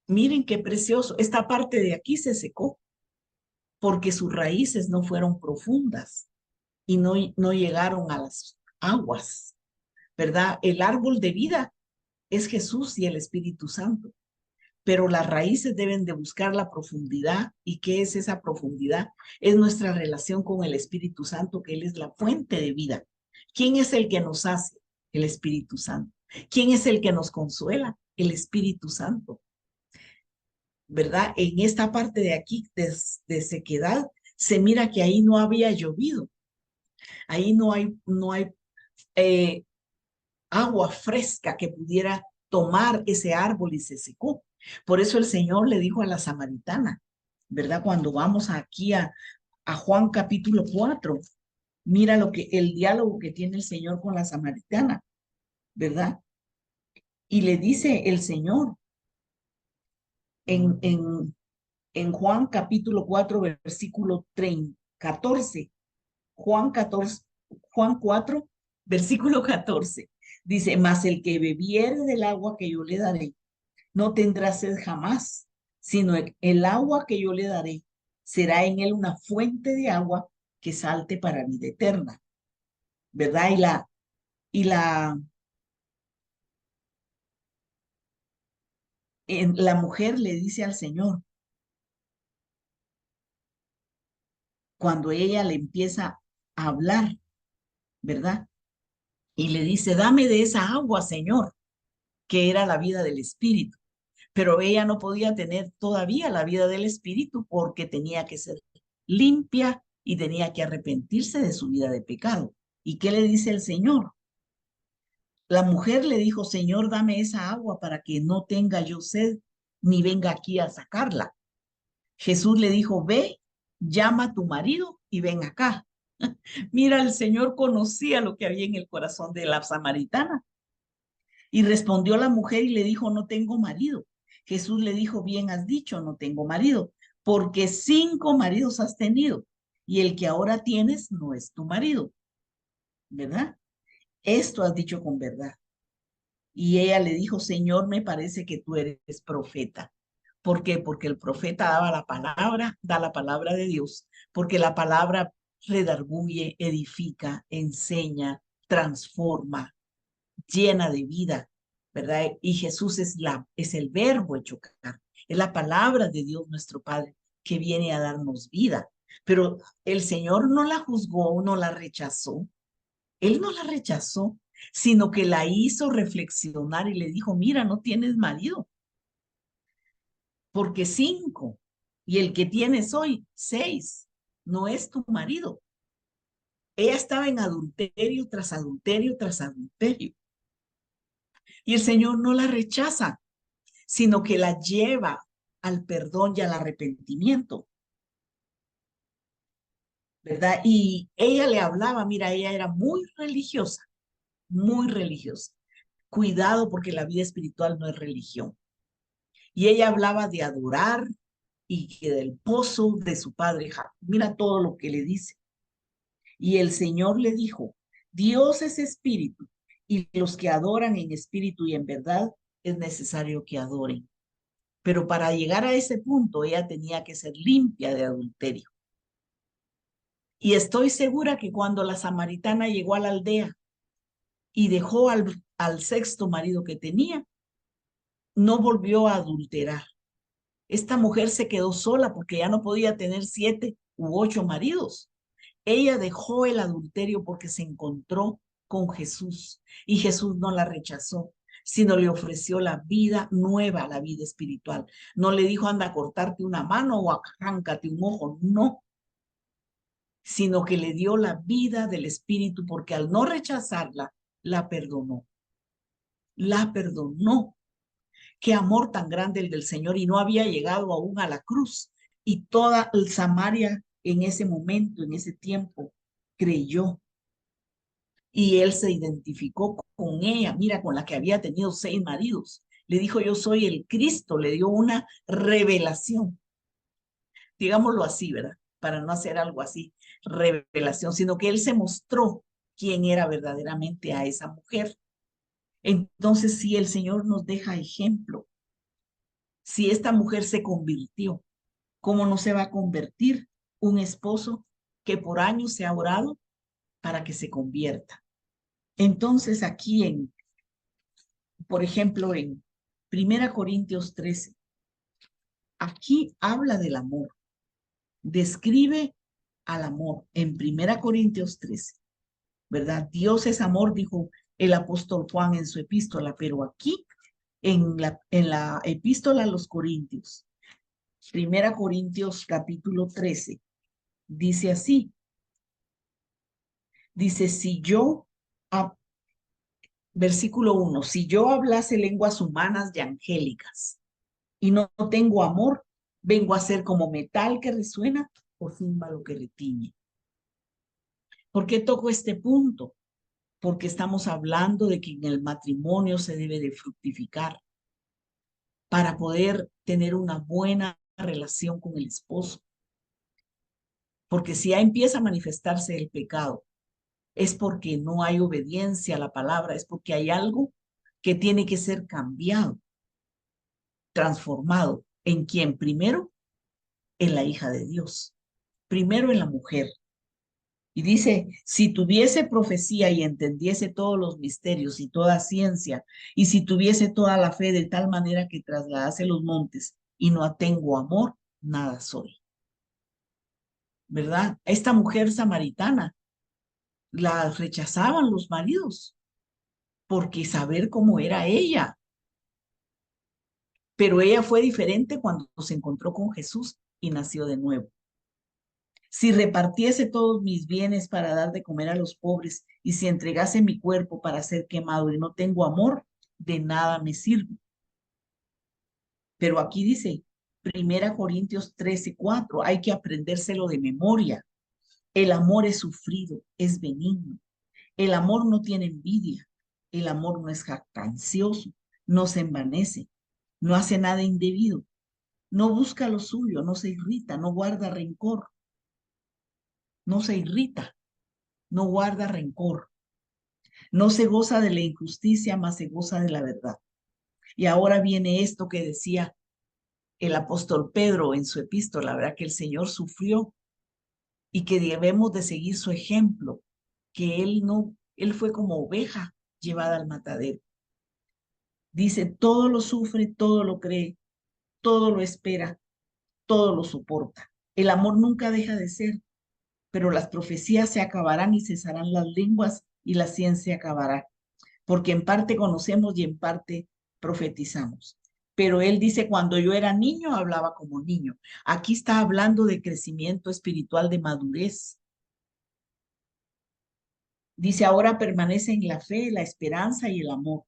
miren qué precioso, esta parte de aquí se secó porque sus raíces no fueron profundas y no llegaron a las aguas, ¿verdad? El árbol de vida es Jesús y el Espíritu Santo, pero las raíces deben de buscar la profundidad. ¿Y qué es esa profundidad? Es nuestra relación con el Espíritu Santo, que Él es la fuente de vida. ¿Quién es el que nos hace? El Espíritu Santo. ¿Quién es el que nos consuela? El Espíritu Santo. ¿Verdad? En esta parte de aquí de sequedad, se mira que ahí no había llovido. Ahí no hay eh, agua fresca que pudiera tomar ese árbol y se secó. Por eso el Señor le dijo a la samaritana, ¿verdad? Cuando vamos aquí a Juan capítulo 4, mira el diálogo que tiene el Señor con la samaritana, ¿verdad? Y le dice el Señor en Juan capítulo 4, versículo 14, Juan 14, Juan 4, versículo 14. Dice, mas el que bebiere del agua que yo le daré, no tendrá sed jamás, sino el agua que yo le daré será en él una fuente de agua que salte para vida eterna, ¿verdad? La mujer le dice al Señor, cuando ella le empieza a hablar, ¿verdad? Y le dice, dame de esa agua, Señor, que era la vida del Espíritu. Pero ella no podía tener todavía la vida del Espíritu porque tenía que ser limpia y tenía que arrepentirse de su vida de pecado. ¿Y qué le dice el Señor? La mujer le dijo, Señor, dame esa agua para que no tenga yo sed ni venga aquí a sacarla. Jesús le dijo, ve, llama a tu marido y ven acá. Mira, el Señor conocía lo que había en el corazón de la samaritana. Y respondió la mujer y le dijo, no tengo marido. Jesús le dijo, bien has dicho, no tengo marido, porque 5 maridos has tenido y el que ahora tienes no es tu marido, ¿verdad? esto has dicho con verdad. Y ella le dijo, Señor, me parece que tú eres profeta. ¿Por qué? Porque el profeta da la palabra de Dios, porque la palabra redarguye, edifica, enseña, transforma, llena de vida, ¿verdad? Y Jesús es el verbo hecho carne, es la palabra de Dios nuestro Padre que viene a darnos vida. Pero el Señor no la juzgó, no la rechazó, Él no la rechazó, sino que la hizo reflexionar y le dijo, mira, no tienes marido, porque 5, y el que tienes hoy, 6, no es tu marido. Ella estaba en adulterio tras adulterio tras adulterio. Y el Señor no la rechaza, sino que la lleva al perdón y al arrepentimiento, ¿verdad? Y ella le hablaba, mira, ella era muy religiosa, muy religiosa. Cuidado porque la vida espiritual no es religión. Y ella hablaba de adorar y que del pozo de su padre Jacob. Mira todo lo que le dice. Y el Señor le dijo, Dios es espíritu y los que adoran en espíritu y en verdad es necesario que adoren. Pero para llegar a ese punto, ella tenía que ser limpia de adulterio. Y estoy segura que cuando la samaritana llegó a la aldea y dejó al sexto marido que tenía, no volvió a adulterar. Esta mujer se quedó sola porque ya no podía tener 7 u 8 maridos. Ella dejó el adulterio porque se encontró con Jesús y Jesús no la rechazó, sino le ofreció la vida nueva, la vida espiritual. No le dijo, anda a cortarte una mano o arráncate un ojo, no, sino que le dio la vida del Espíritu porque al no rechazarla, la perdonó. La perdonó. Qué amor tan grande el del Señor, y no había llegado aún a la cruz. Y toda el Samaria en ese momento, en ese tiempo, creyó. Y él se identificó con ella, mira, con la que había tenido 6 maridos. Le dijo, yo soy el Cristo, le dio una revelación, digámoslo así, ¿verdad? Para no hacer algo así, revelación, sino que él se mostró quién era verdaderamente a esa mujer. Entonces, si el Señor nos deja ejemplo, si esta mujer se convirtió, ¿cómo no se va a convertir un esposo que por años se ha orado para que se convierta? Entonces, aquí por ejemplo, en 1 Corintios 13, aquí habla del amor, describe al amor en 1 Corintios 13, ¿verdad? Dios es amor, dijo el apóstol Juan en su epístola, pero aquí en la epístola a los Corintios, 1 Corintios capítulo 13, dice así, dice, versículo 1, si yo hablase lenguas humanas y angélicas y no tengo amor, vengo a ser como metal que resuena o címbalo que retiñe. ¿Por qué toco este punto? Porque estamos hablando de que en el matrimonio se debe de fructificar para poder tener una buena relación con el esposo. Porque si ya empieza a manifestarse el pecado, es porque no hay obediencia a la palabra, es porque hay algo que tiene que ser cambiado, transformado. ¿En quién? Primero, en la hija de Dios. Primero en la mujer. Y dice, si tuviese profecía y entendiese todos los misterios y toda ciencia, y si tuviese toda la fe de tal manera que trasladase los montes y no tengo amor, nada soy. ¿Verdad? Esta mujer samaritana la rechazaban los maridos porque saber cómo era ella. Pero ella fue diferente cuando se encontró con Jesús y nació de nuevo. Si repartiese todos mis bienes para dar de comer a los pobres, y si entregase mi cuerpo para ser quemado y no tengo amor, de nada me sirve. Pero aquí dice, 1 Corintios 13:4, hay que aprendérselo de memoria. El amor es sufrido, es benigno. El amor no tiene envidia. El amor no es jactancioso, no se envanece, no hace nada indebido, no busca lo suyo, no se irrita, no guarda rencor, no se irrita, no guarda rencor. No se goza de la injusticia, mas se goza de la verdad. Y ahora viene esto que decía el apóstol Pedro en su epístola, ¿verdad? Que el Señor sufrió y que debemos de seguir su ejemplo, que él fue como oveja llevada al matadero. Dice, todo lo sufre, todo lo cree, todo lo espera, todo lo soporta. El amor nunca deja de ser, pero las profecías se acabarán y cesarán las lenguas y la ciencia acabará, porque en parte conocemos y en parte profetizamos. Pero él dice, cuando yo era niño, hablaba como niño. Aquí está hablando de crecimiento espiritual, de madurez. Dice, ahora permanece en la fe, la esperanza y el amor.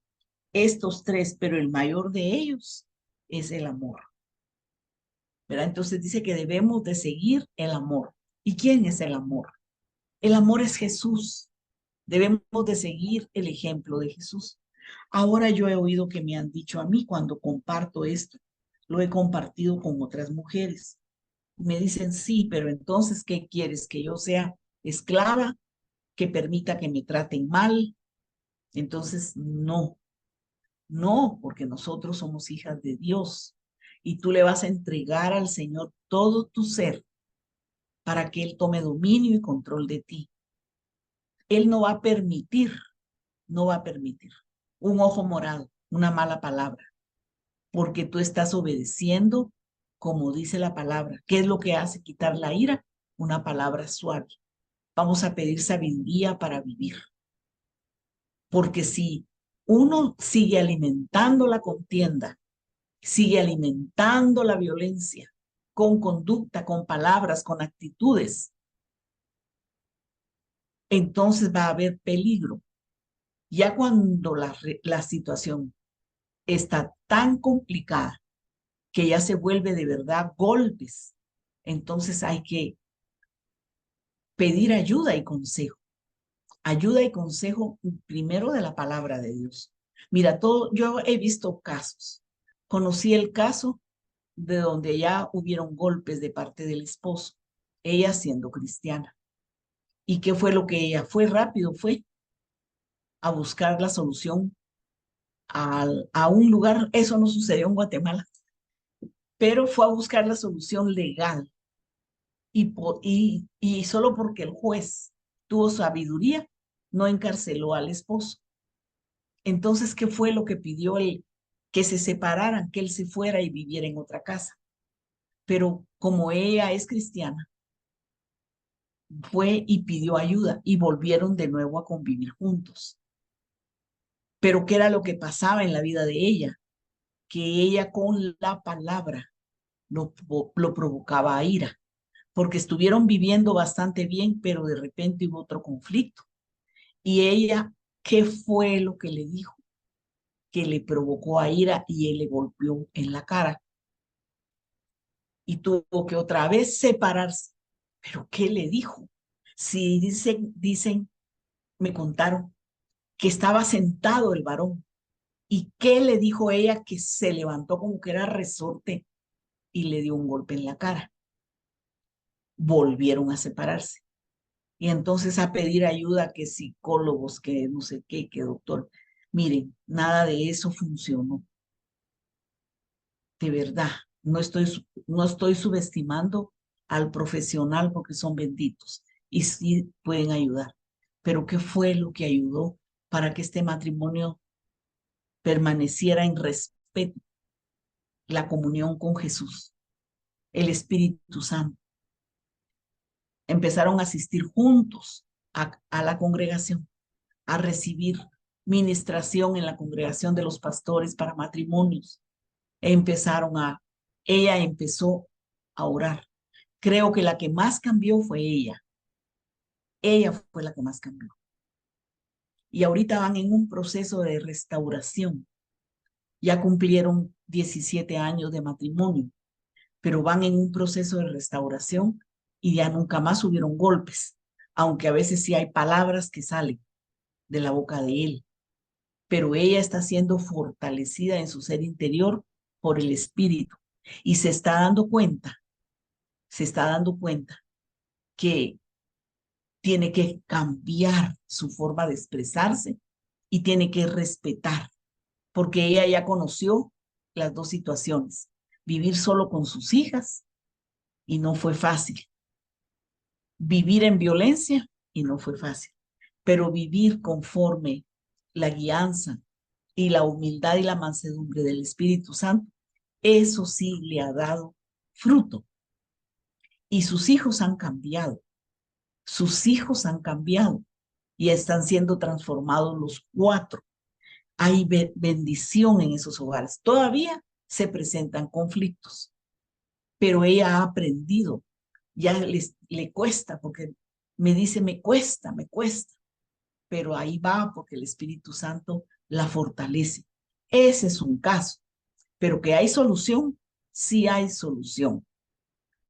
Estos tres, pero el mayor de ellos es el amor. ¿Verdad? Entonces dice que debemos de seguir el amor. ¿Y quién es el amor? El amor es Jesús. Debemos de seguir el ejemplo de Jesús. Ahora yo he oído que me han dicho a mí cuando comparto esto, lo he compartido con otras mujeres. Me dicen, sí, pero entonces, ¿qué quieres? ¿Que yo sea esclava? ¿Que permita que me traten mal? Entonces, no, no, porque nosotros somos hijas de Dios y tú le vas a entregar al Señor todo tu ser para que Él tome dominio y control de ti. Él no va a permitir, no va a permitir un ojo morado, una mala palabra, porque tú estás obedeciendo como dice la palabra. ¿Qué es lo que hace quitar la ira? Una palabra suave. Vamos a pedir sabiduría para vivir, porque si uno sigue alimentando la contienda, sigue alimentando la violencia con conducta, con palabras, con actitudes, entonces va a haber peligro. Ya cuando la situación está tan complicada que ya se vuelve de verdad golpes, entonces hay que pedir ayuda y consejo. Ayuda y consejo primero de la palabra de Dios. Mira, yo he visto casos. Conocí el caso de donde ya hubieron golpes de parte del esposo, ella siendo cristiana. ¿Y qué fue lo que ella fue? Rápido fue a buscar la solución a un lugar. Eso no sucedió en Guatemala, pero fue a buscar la solución legal y solo porque el juez tuvo sabiduría, no encarceló al esposo. Entonces, ¿qué fue lo que pidió él? Que se separaran, que él se fuera y viviera en otra casa. Pero como ella es cristiana, fue y pidió ayuda y volvieron de nuevo a convivir juntos. Pero ¿qué era lo que pasaba en la vida de ella? Que ella con la palabra lo provocaba a ira, porque estuvieron viviendo bastante bien, pero de repente hubo otro conflicto. Y ella, ¿qué fue lo que le dijo? Que le provocó a ira y él le golpeó en la cara y tuvo que otra vez separarse. ¿Pero qué le dijo? Si dicen, me contaron que estaba sentado el varón. ¿Y qué le dijo ella? Que se levantó como que era resorte y le dio un golpe en la cara. Volvieron a separarse. Y entonces a pedir ayuda, que psicólogos, que no sé qué, que doctor. Miren, nada de eso funcionó. De verdad, no estoy subestimando al profesional porque son benditos y sí pueden ayudar. Pero ¿qué fue lo que ayudó para que este matrimonio permaneciera en respeto? La comunión con Jesús, el Espíritu Santo. Empezaron a asistir juntos a la congregación, a recibir ministración en la congregación de los pastores para matrimonios. Ella empezó a orar. Creo que la que más cambió fue ella. Ella fue la que más cambió. Y ahorita van en un proceso de restauración. Ya cumplieron 17 años de matrimonio, pero van en un proceso de restauración y ya nunca más hubieron golpes, aunque a veces sí hay palabras que salen de la boca de él. Pero ella está siendo fortalecida en su ser interior por el Espíritu y se está dando cuenta que tiene que cambiar su forma de expresarse y tiene que respetar, porque ella ya conoció las dos situaciones. Vivir solo con sus hijas y no fue fácil. Vivir en violencia y no fue fácil. Pero vivir conforme la guianza y la humildad y la mansedumbre del Espíritu Santo, eso sí le ha dado fruto. Y sus hijos han cambiado. Sus hijos han cambiado y están siendo transformados los cuatro. Hay bendición en esos hogares. Todavía se presentan conflictos, pero ella ha aprendido. Ya le cuesta porque me dice, me cuesta, pero ahí va porque el Espíritu Santo la fortalece. Ese es un caso, pero que hay solución, sí hay solución,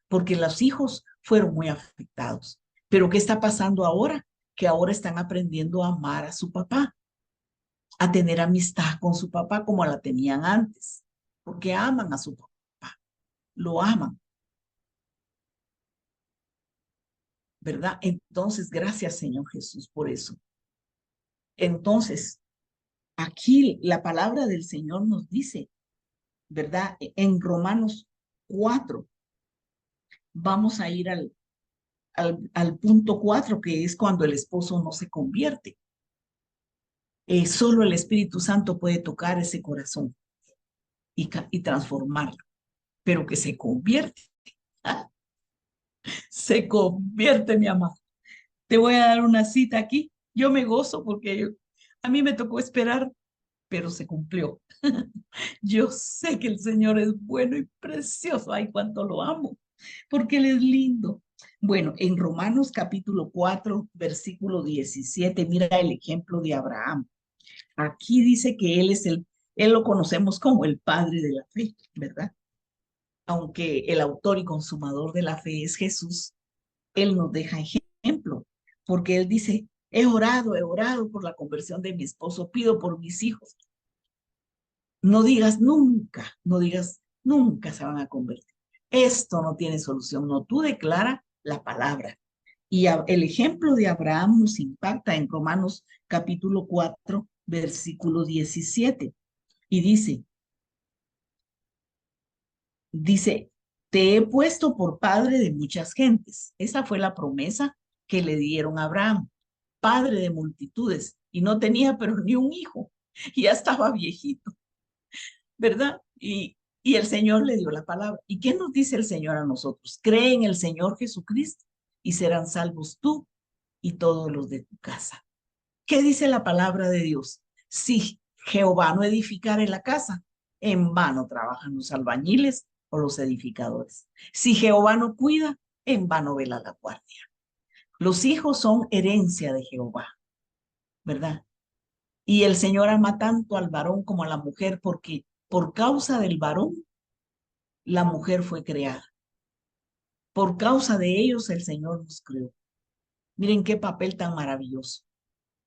porque los hijos fueron muy afectados. Pero ¿qué está pasando ahora? Que ahora están aprendiendo a amar a su papá, a tener amistad con su papá como la tenían antes, porque aman a su papá, lo aman, ¿verdad? Entonces, gracias Señor Jesús por eso. Entonces, aquí la palabra del Señor nos dice, ¿verdad? En Romanos 4, vamos a ir al punto 4, que es cuando el esposo no se convierte. Solo el Espíritu Santo puede tocar ese corazón y transformarlo, pero que se convierte. Se convierte, mi amado. Te voy a dar una cita aquí. Yo me gozo porque a mí me tocó esperar, pero se cumplió. Yo sé que el Señor es bueno y precioso. Ay, cuánto lo amo, porque Él es lindo. Bueno, en Romanos capítulo 4, versículo 17, mira el ejemplo de Abraham. Aquí dice que él lo conocemos como el padre de la fe, ¿verdad? Aunque el autor y consumador de la fe es Jesús, él nos deja ejemplo, porque él dice, he orado por la conversión de mi esposo, pido por mis hijos. No digas nunca, no digas nunca se van a convertir. Esto no tiene solución, no, tú declara la palabra. Y el ejemplo de Abraham nos impacta en Romanos capítulo 4, versículo 17. Y dice, te he puesto por padre de muchas gentes. Esa fue la promesa que le dieron a Abraham, padre de multitudes. Y no tenía pero ni un hijo. Y ya estaba viejito, ¿verdad? Y el Señor le dio la palabra. ¿Y qué nos dice el Señor a nosotros? Cree en el Señor Jesucristo y serán salvos tú y todos los de tu casa. ¿Qué dice la palabra de Dios? Si Jehová no edificare la casa, en vano trabajan los albañiles o los edificadores. Si Jehová no cuida, en vano vela la guardia. Los hijos son herencia de Jehová, ¿verdad? Y el Señor ama tanto al varón como a la mujer porque por causa del varón, la mujer fue creada. Por causa de ellos, el Señor nos creó. Miren qué papel tan maravilloso.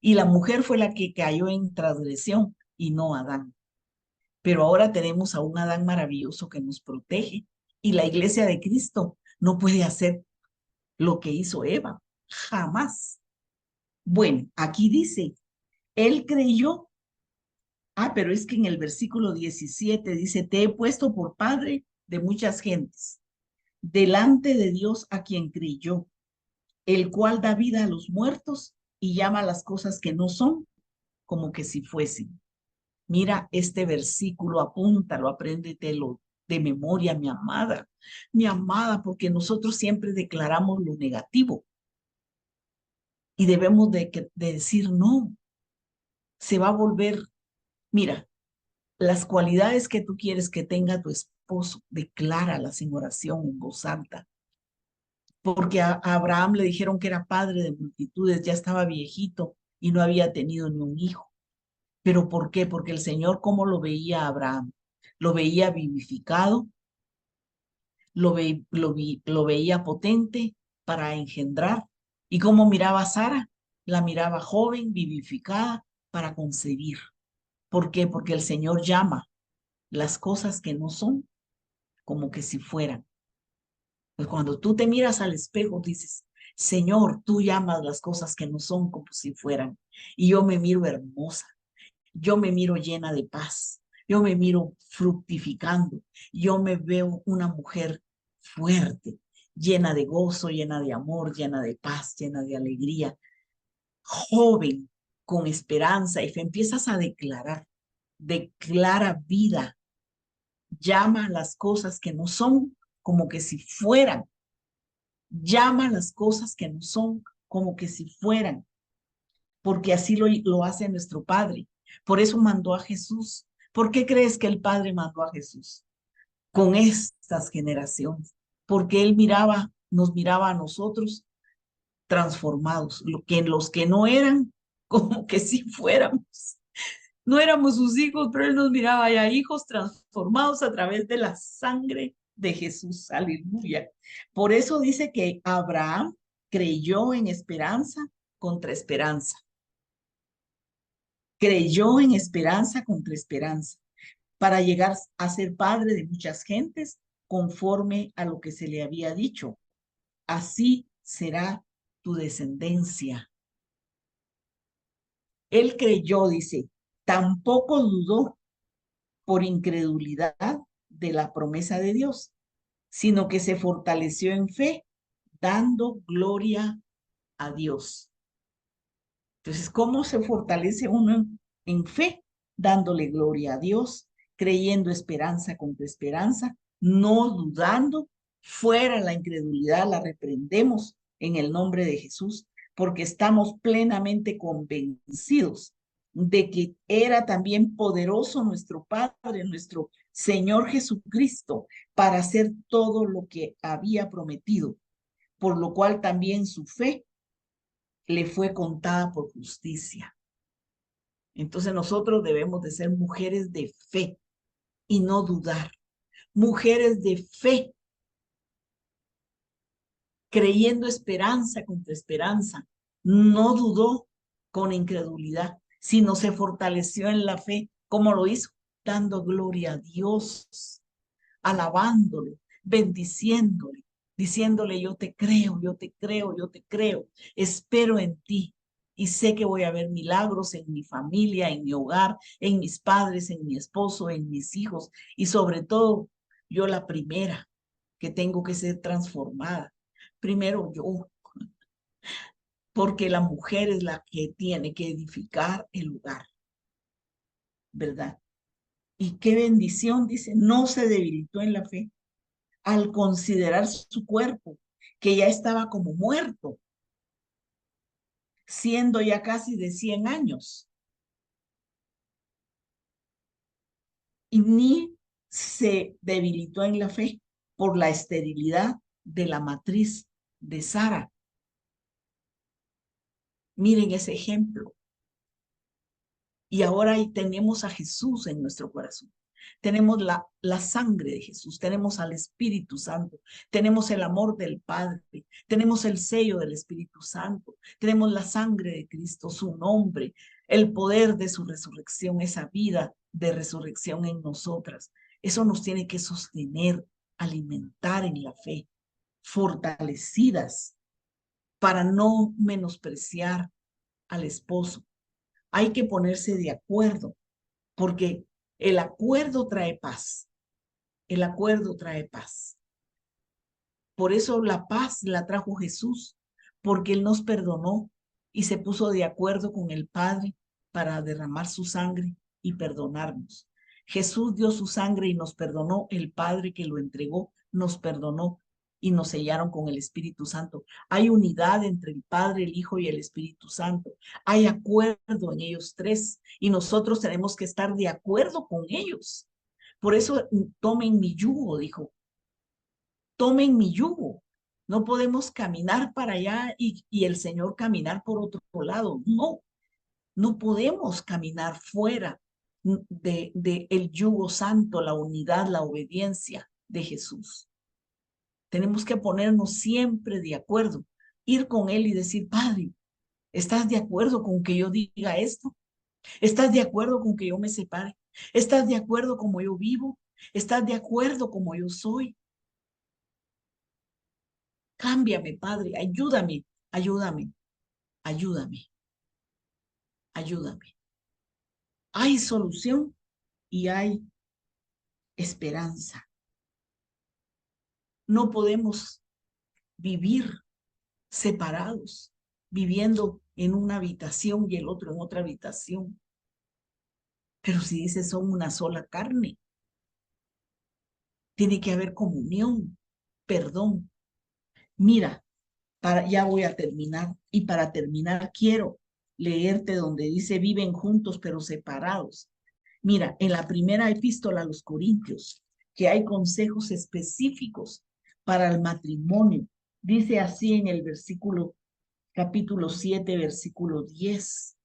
Y la mujer fue la que cayó en transgresión y no Adán. Pero ahora tenemos a un Adán maravilloso que nos protege y la iglesia de Cristo no puede hacer lo que hizo Eva, jamás. Bueno, aquí dice, él creyó. Pero es que en el versículo 17 dice, te he puesto por padre de muchas gentes, delante de Dios a quien creyó, el cual da vida a los muertos y llama a las cosas que no son como que si fuesen. Mira este versículo, apúntalo, apréndetelo de memoria, mi amada, porque nosotros siempre declaramos lo negativo y debemos de decir no, se va a volver, mira, las cualidades que tú quieres que tenga tu esposo, decláralas en oración, en voz alta, porque a Abraham le dijeron que era padre de multitudes, ya estaba viejito y no había tenido ni un hijo. ¿Pero por qué? Porque el Señor, ¿cómo lo veía a Abraham? Lo veía vivificado, lo veía potente para engendrar. ¿Y cómo miraba a Sara? La miraba joven, vivificada para concebir. ¿Por qué? Porque el Señor llama las cosas que no son como que si fueran. Pues cuando tú te miras al espejo, dices, Señor, tú llamas las cosas que no son como si fueran. Y yo me miro hermosa, yo me miro llena de paz, yo me miro fructificando, yo me veo una mujer fuerte, llena de gozo, llena de amor, llena de paz, llena de alegría, joven, con esperanza y fe. Empiezas a declarar, declara vida, llama las cosas que no son como que si fueran, llama las cosas que no son como que si fueran, porque así lo hace nuestro Padre. Por eso mandó a Jesús. ¿Por qué crees que el Padre mandó a Jesús con estas generaciones? Porque Él miraba, nos miraba a nosotros transformados, los que no eran como que si fuéramos. No éramos sus hijos, pero Él nos miraba ya hijos transformados a través de la sangre de Jesús. Aleluya. Por eso dice que Abraham creyó en esperanza contra esperanza. Creyó en esperanza contra esperanza para llegar a ser padre de muchas gentes conforme a lo que se le había dicho. Así será tu descendencia. Él creyó, dice, tampoco dudó por incredulidad de la promesa de Dios, sino que se fortaleció en fe, dando gloria a Dios. Entonces, ¿cómo se fortalece uno en fe? Dándole gloria a Dios, creyendo esperanza contra esperanza, no dudando, fuera la incredulidad, la reprendemos en el nombre de Jesús, porque estamos plenamente convencidos de que era también poderoso nuestro Padre, nuestro Señor Jesucristo, para hacer todo lo que había prometido, por lo cual también su fe le fue contada por justicia. Entonces nosotros debemos de ser mujeres de fe y no dudar. Mujeres de fe, creyendo esperanza contra esperanza. No dudó con incredulidad, sino se fortaleció en la fe. ¿Cómo lo hizo? Dando gloria a Dios, alabándole, bendiciéndole, diciéndole, yo te creo, yo te creo, yo te creo, espero en ti y sé que voy a ver milagros en mi familia, en mi hogar, en mis padres, en mi esposo, en mis hijos y sobre todo yo la primera que tengo que ser transformada. Primero yo, porque la mujer es la que tiene que edificar el lugar, ¿verdad? Y qué bendición, dice, no se debilitó en la fe al considerar su cuerpo, que ya estaba como muerto, siendo ya casi de 100 años, y ni se debilitó en la fe por la esterilidad de la matriz de Sara. Miren ese ejemplo. Y ahora ahí tenemos a Jesús en nuestro corazón. Tenemos la sangre de Jesús, tenemos al Espíritu Santo, tenemos el amor del Padre, tenemos el sello del Espíritu Santo, tenemos la sangre de Cristo, su nombre, el poder de su resurrección, esa vida de resurrección en nosotras. Eso nos tiene que sostener, alimentar en la fe, fortalecidas para no menospreciar al esposo. Hay que ponerse de acuerdo porque el acuerdo trae paz. El acuerdo trae paz. Por eso la paz la trajo Jesús, porque Él nos perdonó y se puso de acuerdo con el Padre para derramar su sangre y perdonarnos. Jesús dio su sangre y nos perdonó. El Padre que lo entregó nos perdonó y nos sellaron con el Espíritu Santo. Hay unidad entre el Padre, el Hijo y el Espíritu Santo. Hay acuerdo en ellos tres y nosotros tenemos que estar de acuerdo con ellos. Por eso tomen mi yugo, dijo. Tomen mi yugo. No podemos caminar para allá y el Señor caminar por otro lado. No, no podemos caminar fuera de el yugo santo, la unidad, la obediencia de Jesús. Tenemos que ponernos siempre de acuerdo, ir con Él y decir, Padre, ¿estás de acuerdo con que yo diga esto? ¿Estás de acuerdo con que yo me separe? ¿Estás de acuerdo como yo vivo? ¿Estás de acuerdo como yo soy? Cámbiame, Padre, ayúdame ayúdame, ayúdame, ayúdame. Hay solución y hay esperanza. No podemos vivir separados, viviendo en una habitación y el otro en otra habitación. Pero si dice son una sola carne, tiene que haber comunión, perdón. Mira, ya voy a terminar. Y para terminar quiero leerte donde dice viven juntos pero separados. Mira, en la primera epístola a los Corintios, que hay consejos específicos para el matrimonio. Dice así en el capítulo 7, versículo 10.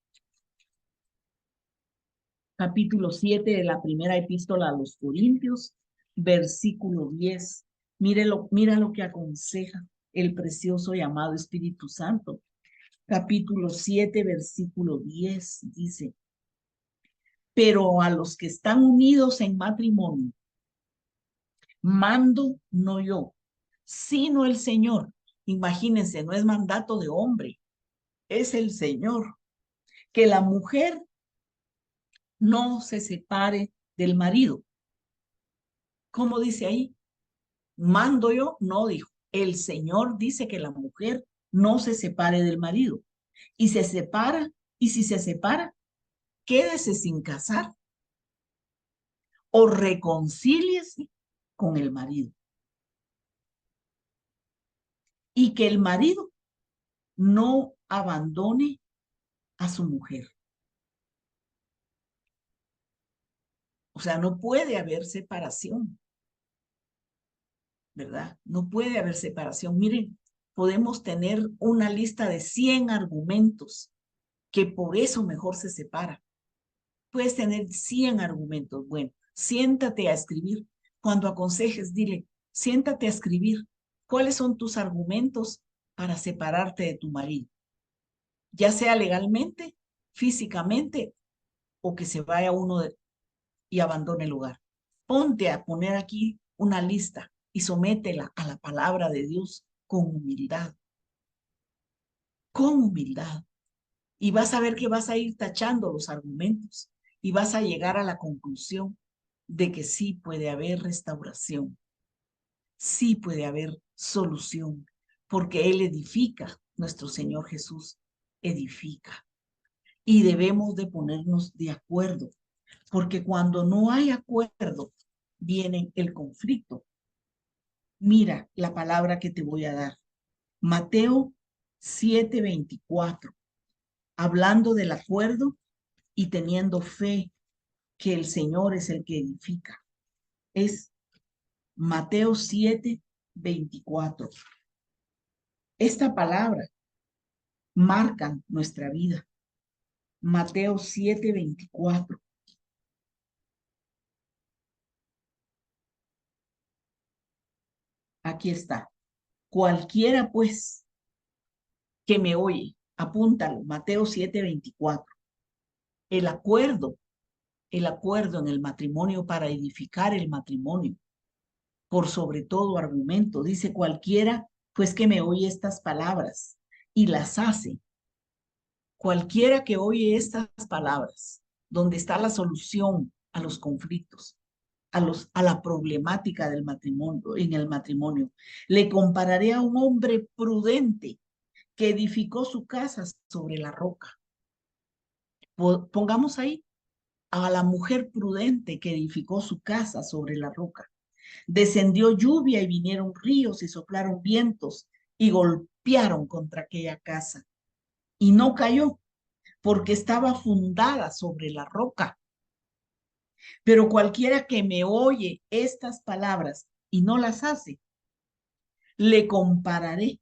Capítulo 7 de la primera epístola a los Corintios, versículo 10. Mira lo que aconseja el precioso llamado Espíritu Santo. Capítulo 7, versículo 10 dice, pero a los que están unidos en matrimonio, mando no yo, sino el Señor. Imagínense, no es mandato de hombre, es el Señor. Que la mujer no se separe del marido. ¿Cómo dice ahí? Mando yo, no dijo. El Señor dice que la mujer no se separe del marido. Y se separa, y si se separa, quédese sin casar o reconcíliese con el marido. Y que el marido no abandone a su mujer. O sea, no puede haber separación, ¿verdad? No puede haber separación. Miren, podemos tener una lista de 100 argumentos que por eso mejor se separa. Puedes tener 100 argumentos. Bueno, siéntate a escribir. Cuando aconsejes, dile, siéntate a escribir. ¿Cuáles son tus argumentos para separarte de tu marido? Ya sea legalmente, físicamente, o que se vaya y abandone el lugar. Ponte a poner aquí una lista y sométela a la palabra de Dios con humildad. Con humildad. Y vas a ver que vas a ir tachando los argumentos y vas a llegar a la conclusión de que sí puede haber restauración, sí puede haber solución, porque Él edifica, nuestro Señor Jesús edifica. Y debemos de ponernos de acuerdo, porque cuando no hay acuerdo, viene el conflicto. Mira la palabra que te voy a dar. Mateo 7:24, hablando del acuerdo y teniendo fe que el Señor es el que edifica. Es Mateo 7:24. Esta palabra marca nuestra vida. Mateo 7:24. Aquí está. Cualquiera pues que me oye, apúntalo, Mateo 7:24. El acuerdo en el matrimonio para edificar el matrimonio, por sobre todo argumento, dice cualquiera pues que me oye estas palabras y las hace. Cualquiera que oye estas palabras, donde está la solución a los conflictos, a la problemática del matrimonio, en el matrimonio, le compararé a un hombre prudente que edificó su casa sobre la roca. Pongamos ahí a la mujer prudente que edificó su casa sobre la roca. Descendió lluvia y vinieron ríos y soplaron vientos y golpearon contra aquella casa. Y no cayó porque estaba fundada sobre la roca. Pero cualquiera que me oye estas palabras y no las hace, le compararé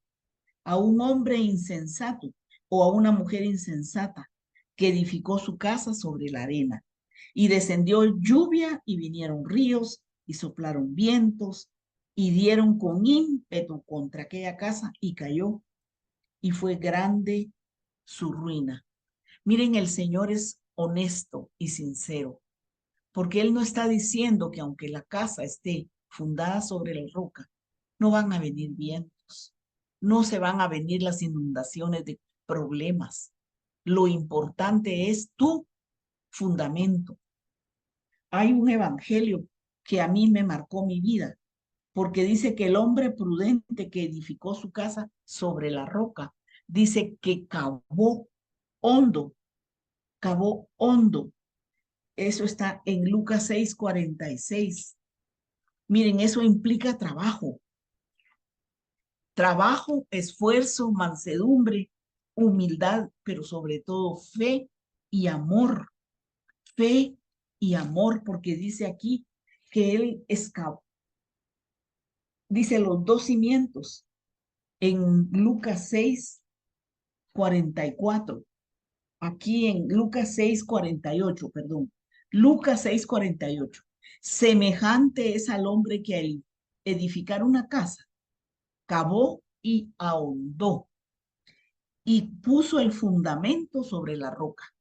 a un hombre insensato o a una mujer insensata que edificó su casa sobre la arena. Y descendió lluvia y vinieron ríos y soplaron vientos y dieron con ímpetu contra aquella casa y cayó. Y fue grande su ruina. Miren, el Señor es honesto y sincero, porque Él no está diciendo que aunque la casa esté fundada sobre la roca, no van a venir vientos, no se van a venir las inundaciones de problemas. Lo importante es tu fundamento. Hay un evangelio que a mí me marcó mi vida, porque dice que el hombre prudente que edificó su casa sobre la roca, dice que hondo, cavó hondo. Eso está en Lucas 6:46. Miren, eso implica trabajo, esfuerzo, mansedumbre, humildad, pero sobre todo fe y amor, porque dice aquí que él excavó, dice los dos cimientos en Lucas 6:44, aquí en Lucas 6:48, perdón, Lucas 6:48. Semejante es al hombre que al edificar una casa, cavó y ahondó y puso el fundamento sobre la roca.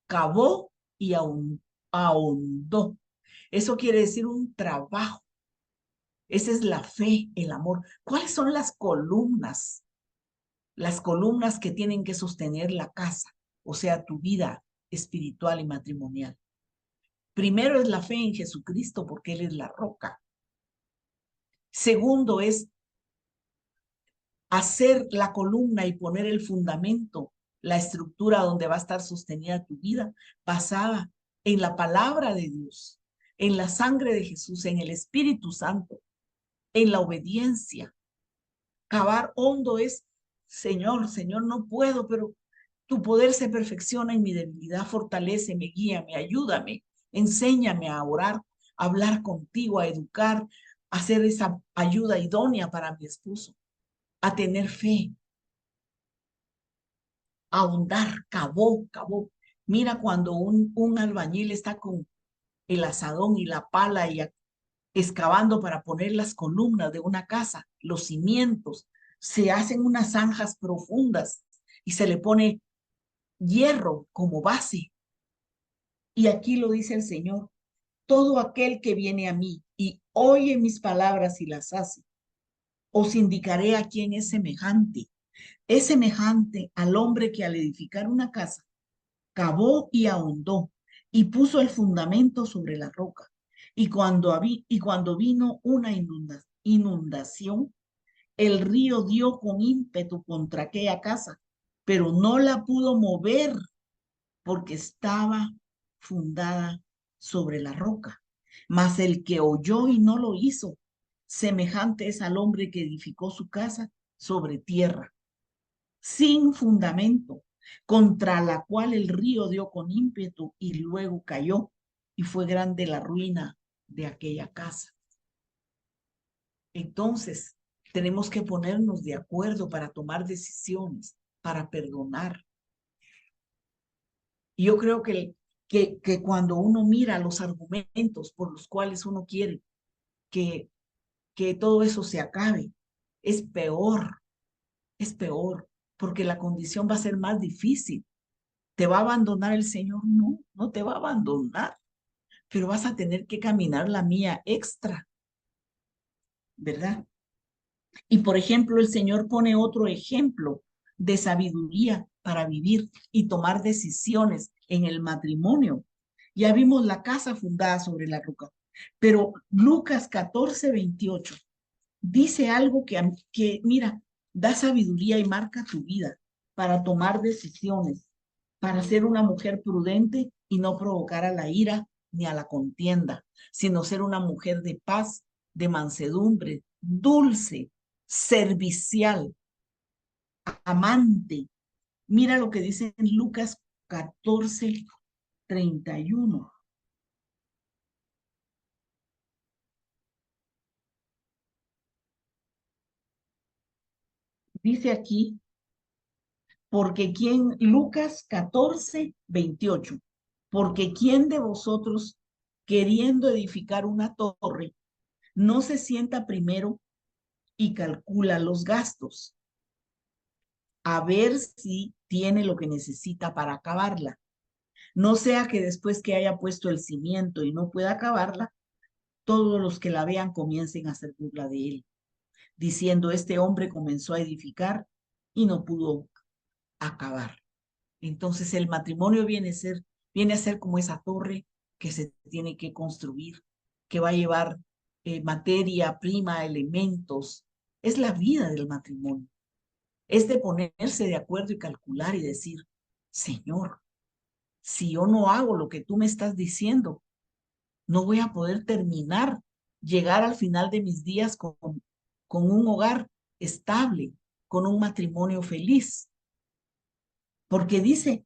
Cavó y ahondó. Eso quiere decir un trabajo. Esa es la fe, el amor. ¿Cuáles son las columnas? Las columnas que tienen que sostener la casa, o sea, tu vida espiritual y matrimonial. Primero es la fe en Jesucristo porque Él es la roca. Segundo es hacer la columna y poner el fundamento, la estructura donde va a estar sostenida tu vida, basada en la palabra de Dios, en la sangre de Jesús, en el Espíritu Santo, en la obediencia. Cavar hondo es, Señor, no puedo, pero tu poder se perfecciona en mi debilidad, fortaléceme, guíame, ayúdame, enséñame a orar, a hablar contigo, a educar, a hacer esa ayuda idónea para mi esposo, a tener fe, a ahondar, cavó. Mira cuando un albañil está con el asadón y la pala y excavando para poner las columnas de una casa, los cimientos, se hacen unas zanjas profundas y se le pone hierro como base. Y aquí lo dice el Señor, todo aquel que viene a mí y oye mis palabras y las hace, os indicaré a quién es semejante. Es semejante al hombre que al edificar una casa, cavó y ahondó y puso el fundamento sobre la roca. Y cuando vino una inundación, el río dio con ímpetu contra aquella casa, pero no la pudo mover porque estaba fundada sobre la roca. Mas el que oyó y no lo hizo, semejante es al hombre que edificó su casa sobre tierra, sin fundamento, contra la cual el río dio con ímpetu y luego cayó, y fue grande la ruina de aquella casa. Entonces, tenemos que ponernos de acuerdo para tomar decisiones, para perdonar. Y yo creo que cuando uno mira los argumentos por los cuales uno quiere que, que todo eso se acabe, es peor, porque la condición va a ser más difícil. ¿Te va a abandonar el Señor? No, no te va a abandonar, pero vas a tener que caminar la mía extra, ¿verdad? Y por ejemplo, el Señor pone otro ejemplo de sabiduría para vivir y tomar decisiones en el matrimonio. Ya vimos la casa fundada sobre la roca, pero Lucas 14:28 dice algo que, mira, da sabiduría y marca tu vida para tomar decisiones, para ser una mujer prudente y no provocar a la ira ni a la contienda, sino ser una mujer de paz, de mansedumbre, dulce, servicial, amante. Mira lo que dice en Lucas 14:31. Dice aquí, Lucas 14:28, porque quién de vosotros, queriendo edificar una torre, no se sienta primero y calcula los gastos, a ver si tiene lo que necesita para acabarla. No sea que después que haya puesto el cimiento y no pueda acabarla, todos los que la vean comiencen a hacer burla de él. diciendo, este hombre comenzó a edificar y no pudo acabar. Entonces el matrimonio viene a ser como esa torre que se tiene que construir, que va a llevar materia prima, elementos. Es la vida del matrimonio. Es de ponerse de acuerdo y calcular y decir, Señor, si yo no hago lo que tú me estás diciendo, no voy a poder terminar, llegar al final de mis días con un hogar estable, con un matrimonio feliz. Porque dice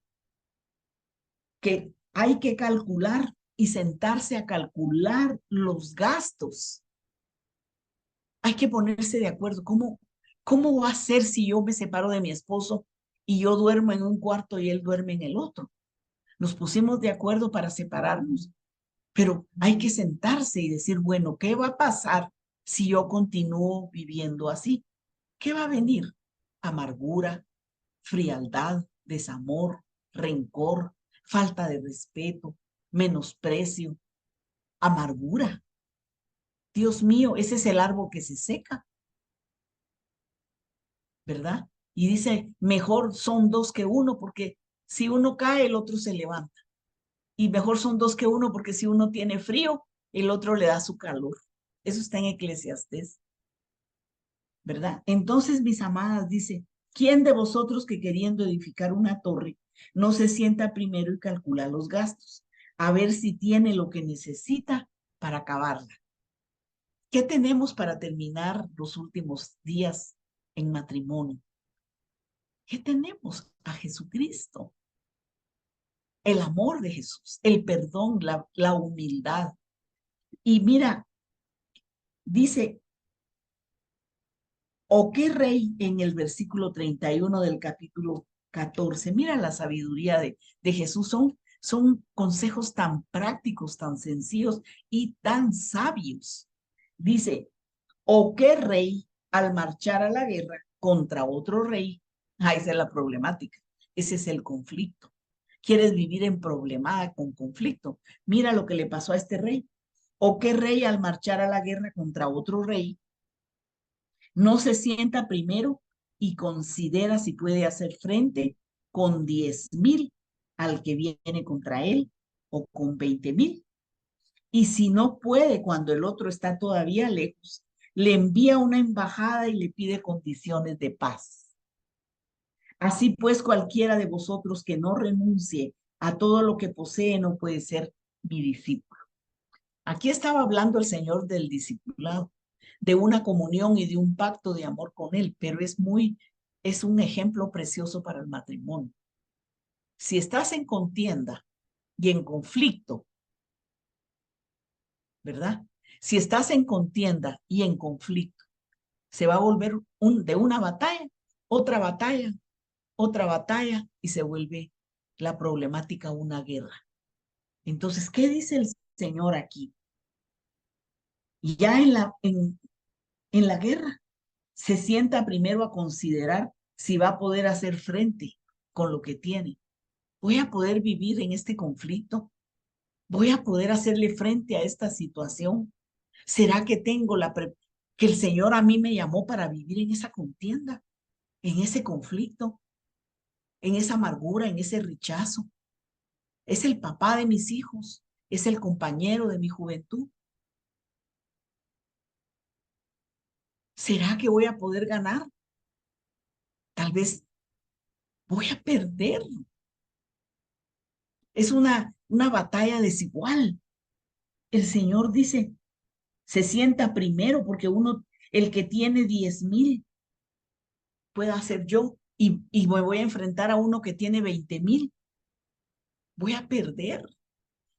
que hay que calcular y sentarse a calcular los gastos. Hay que ponerse de acuerdo. ¿Cómo va a ser si yo me separo de mi esposo y yo duermo en un cuarto y él duerme en el otro? Nos pusimos de acuerdo para separarnos, pero hay que sentarse y decir, bueno, ¿qué va a pasar si yo continúo viviendo así? ¿Qué va a venir? Amargura, frialdad, desamor, rencor, falta de respeto, menosprecio, amargura. Dios mío, ese es el árbol que se seca, ¿verdad? Y dice, mejor son dos que uno, porque si uno cae, el otro se levanta. Y mejor son dos que uno, porque si uno tiene frío, el otro le da su calor. Eso está en Eclesiastés, ¿verdad? Entonces, mis amadas, dice, ¿quién de vosotros que queriendo edificar una torre no se sienta primero y calcula los gastos, a ver si tiene lo que necesita para acabarla? ¿Qué tenemos para terminar los últimos días en matrimonio? ¿Qué tenemos? A Jesucristo, el amor de Jesús, el perdón, la humildad. Y mira, dice, ¿o qué rey en el versículo 31 del capítulo 14? Mira la sabiduría de Jesús. Son consejos tan prácticos, tan sencillos y tan sabios. Dice, ¿o qué rey al marchar a la guerra contra otro rey? Esa es la problemática. Ese es el conflicto. ¿Quieres vivir en problemada con conflicto? Mira lo que le pasó a este rey. ¿O qué rey al marchar a la guerra contra otro rey no se sienta primero y considera si puede hacer frente con 10,000 al que viene contra él o con 20,000? Y si no puede cuando el otro está todavía lejos, le envía una embajada y le pide condiciones de paz. Así pues, cualquiera de vosotros que no renuncie a todo lo que posee no puede ser mi discípulo. Aquí estaba hablando el Señor del discipulado, de una comunión y de un pacto de amor con Él, pero es un ejemplo precioso para el matrimonio. Si estás en contienda y en conflicto, ¿verdad? Si estás en contienda y en conflicto, se va a volver de una batalla, otra batalla, otra batalla y se vuelve la problemática una guerra. Entonces, ¿qué dice el Señor aquí? Y ya en la guerra, se sienta primero a considerar si va a poder hacer frente con lo que tiene. ¿Voy a poder vivir en este conflicto? ¿Voy a poder hacerle frente a esta situación? ¿Será que que el Señor a mí me llamó para vivir en esa contienda, en ese conflicto, en esa amargura, en ese rechazo? Es el papá de mis hijos, es el compañero de mi juventud. ¿Será que voy a poder ganar? Tal vez voy a perder. Es una batalla desigual. El Señor dice, se sienta primero porque el que tiene 10,000, pueda ser yo y me voy a enfrentar a uno que tiene 20,000. Voy a perder,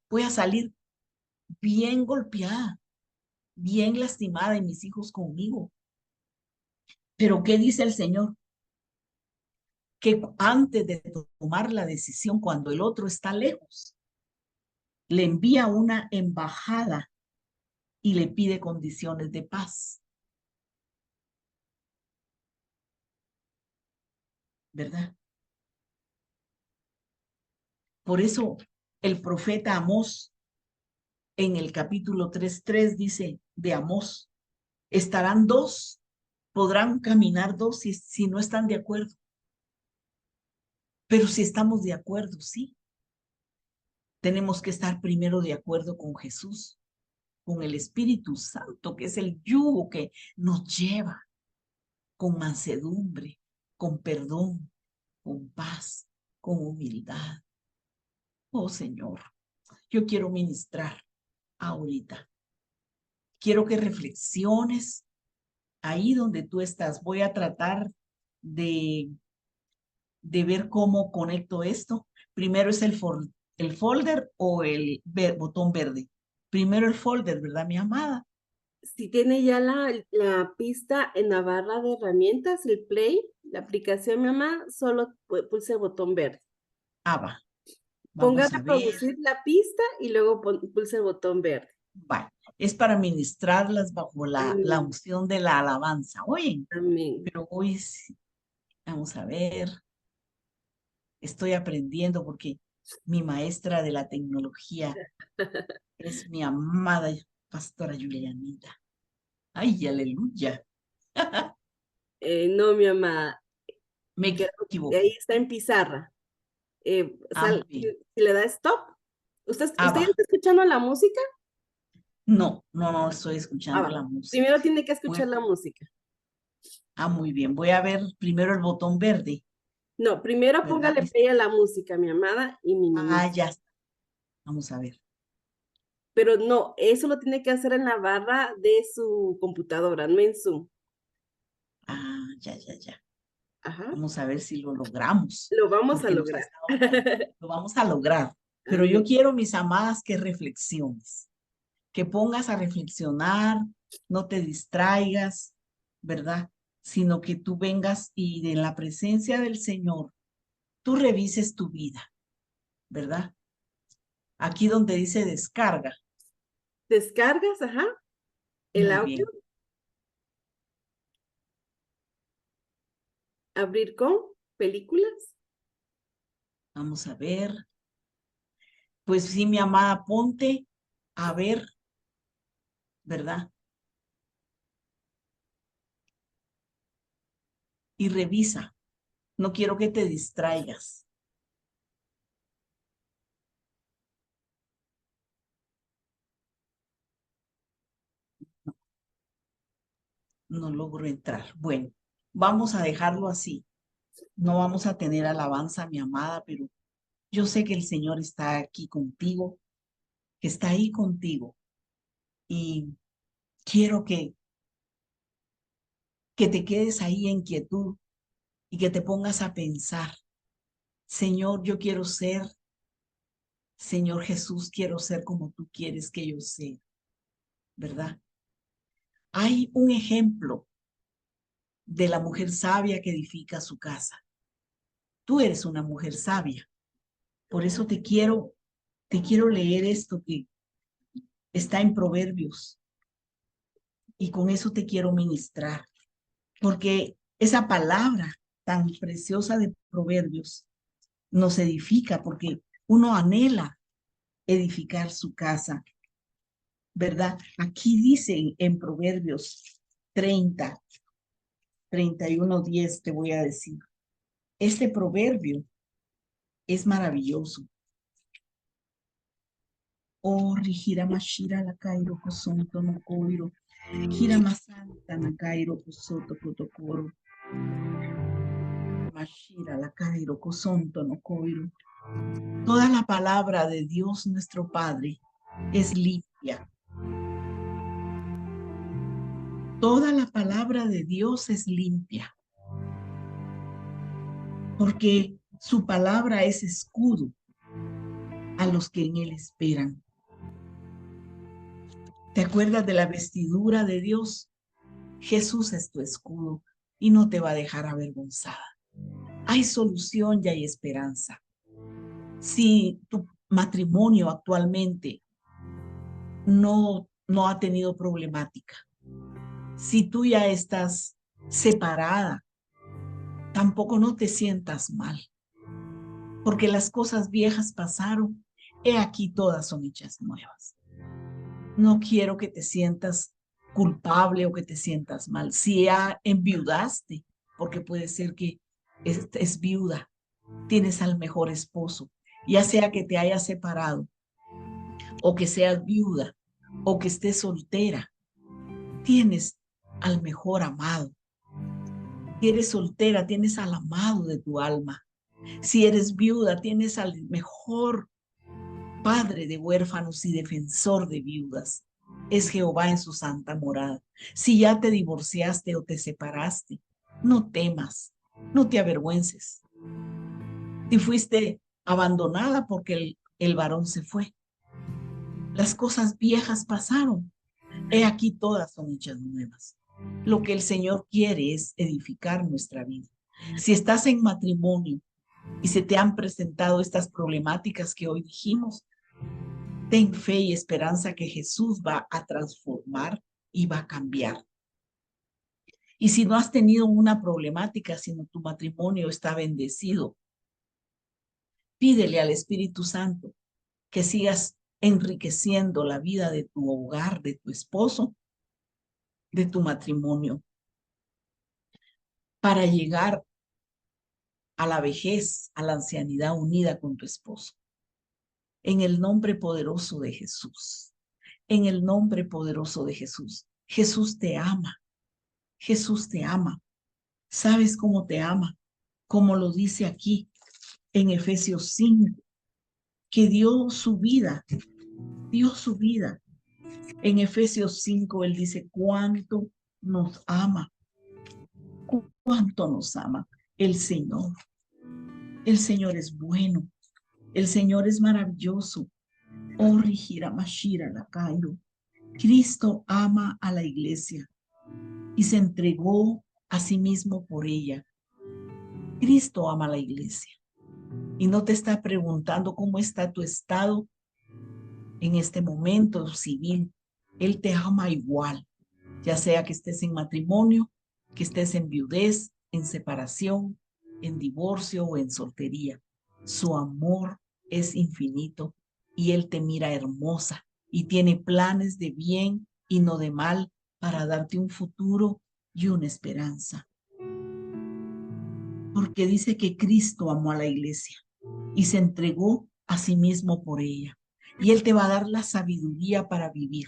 voy a salir bien golpeada, bien lastimada y mis hijos conmigo. Pero ¿qué dice el Señor? Que antes de tomar la decisión, cuando el otro está lejos, le envía una embajada y le pide condiciones de paz, ¿verdad? Por eso el profeta Amós en el capítulo 3:3 dice de Amós, estarán dos Podrán caminar dos si no están de acuerdo. Pero si estamos de acuerdo, sí. Tenemos que estar primero de acuerdo con Jesús, con el Espíritu Santo, que es el yugo que nos lleva con mansedumbre, con perdón, con paz, con humildad. Oh Señor, yo quiero ministrar ahorita. Quiero que reflexiones ahí donde tú estás. Voy a tratar de, de ver cómo conecto esto. Primero es el folder o el botón verde. Primero el folder, ¿verdad, mi amada? Si tiene ya la pista en la barra de herramientas, el play, la aplicación, mi mamá, solo pulse el botón verde. Ah, va. Ponga Vamos a a ver. reproducir la pista y luego pulse el botón verde. Va. Es para ministrarlas bajo la unción de la alabanza. Oye, Amén. pero hoy sí. Vamos a ver. Estoy aprendiendo porque mi maestra de la tecnología es mi amada pastora Julianita. Ay, aleluya. No, mi mamá, Me ahí equivoqué. está en pizarra. Muy bien. Si le da stop, ¿usted ya Va. está escuchando la música? No estoy escuchando la música. Primero tiene que escuchar Bueno, la música. muy bien. Voy a ver primero el botón verde, No, primero ¿verdad? póngale play a la música, mi amada, y minimice. Ya está. Vamos a ver. Pero no, eso lo tiene que hacer en la barra de su computadora, no en Zoom. Ya. Ajá. Vamos a ver si lo logramos. Lo vamos a Porque nos lograr. lo vamos a lograr. Pero Amén. yo quiero, mis amadas, que reflexiones, que pongas a reflexionar, no te distraigas, ¿verdad? Sino que tú vengas y en la presencia del Señor, tú revises tu vida, ¿verdad? Aquí donde dice descarga. Descargas, ajá, el Muy audio, bien. abrir con películas. Vamos a ver. Pues sí, mi amada, ponte a ver, ¿verdad? Y revisa. No quiero que te distraigas. No logro entrar. Bueno, vamos a dejarlo así. No vamos a tener alabanza, mi amada, pero yo sé que el Señor está aquí contigo, que está ahí contigo. Y quiero que te quedes ahí en quietud y que te pongas a pensar, Señor, yo quiero ser, Señor Jesús, quiero ser como tú quieres que yo sea, ¿verdad? Hay un ejemplo de la mujer sabia que edifica su casa. Tú eres una mujer sabia. Por eso te quiero leer esto que está en Proverbios y con eso te quiero ministrar, porque esa palabra tan preciosa de Proverbios nos edifica, porque uno anhela edificar su casa, ¿verdad? Aquí dice en Proverbios 31:10, te voy a decir. Este proverbio es maravilloso. Oh, Rijira Mashira la Cairo Cosonto no Coiro, Gira Masanta na Cairo Cosoto Cotocoro, Mashira la Cairo Cosonto no Coiro. Toda la palabra de Dios nuestro Padre es limpia. Toda la palabra de Dios es limpia. Porque su palabra es escudo a los que en él esperan. ¿Te acuerdas de la vestidura de Dios? Jesús es tu escudo y no te va a dejar avergonzada. Hay solución y hay esperanza. Si tu matrimonio actualmente no ha tenido problemática, si tú ya estás separada, tampoco no te sientas mal, porque las cosas viejas pasaron, he aquí todas son hechas nuevas. No quiero que te sientas culpable o que te sientas mal. Si ya enviudaste, porque puede ser que es viuda, tienes al mejor esposo, ya sea que te hayas separado o que seas viuda o que estés soltera, tienes al mejor amado. Si eres soltera, tienes al amado de tu alma. Si eres viuda, tienes al mejor padre de huérfanos y defensor de viudas. Es Jehová en su santa morada. Si ya te divorciaste o te separaste, no temas, no te avergüences. Si fuiste abandonada porque el varón se fue, las cosas viejas pasaron. He aquí todas son hechas nuevas. Lo que el Señor quiere es edificar nuestra vida. Si estás en matrimonio y se te han presentado estas problemáticas que hoy dijimos, ten fe y esperanza que Jesús va a transformar y va a cambiar. Y si no has tenido una problemática, sino tu matrimonio está bendecido, pídele al Espíritu Santo que sigas enriqueciendo la vida de tu hogar, de tu esposo, de tu matrimonio, para llegar a la vejez, a la ancianidad unida con tu esposo. En el nombre poderoso de Jesús, en el nombre poderoso de Jesús. Jesús te ama, Jesús te ama. ¿Sabes cómo te ama? Como lo dice aquí en Efesios 5, que dio su vida. En Efesios 5, él dice, cuánto nos ama el Señor. El Señor es bueno, el Señor es maravilloso. Oh, Rigira Mashira la Cairo. Cristo ama a la iglesia y se entregó a sí mismo por ella. Cristo ama a la iglesia y no te está preguntando cómo está tu estado en este momento civil. Él te ama igual, ya sea que estés en matrimonio, que estés en viudez, en separación, en divorcio o en soltería. Su amor es infinito y Él te mira hermosa y tiene planes de bien y no de mal para darte un futuro y una esperanza. Porque dice que Cristo amó a la iglesia y se entregó a sí mismo por ella. Y Él te va a dar la sabiduría para vivir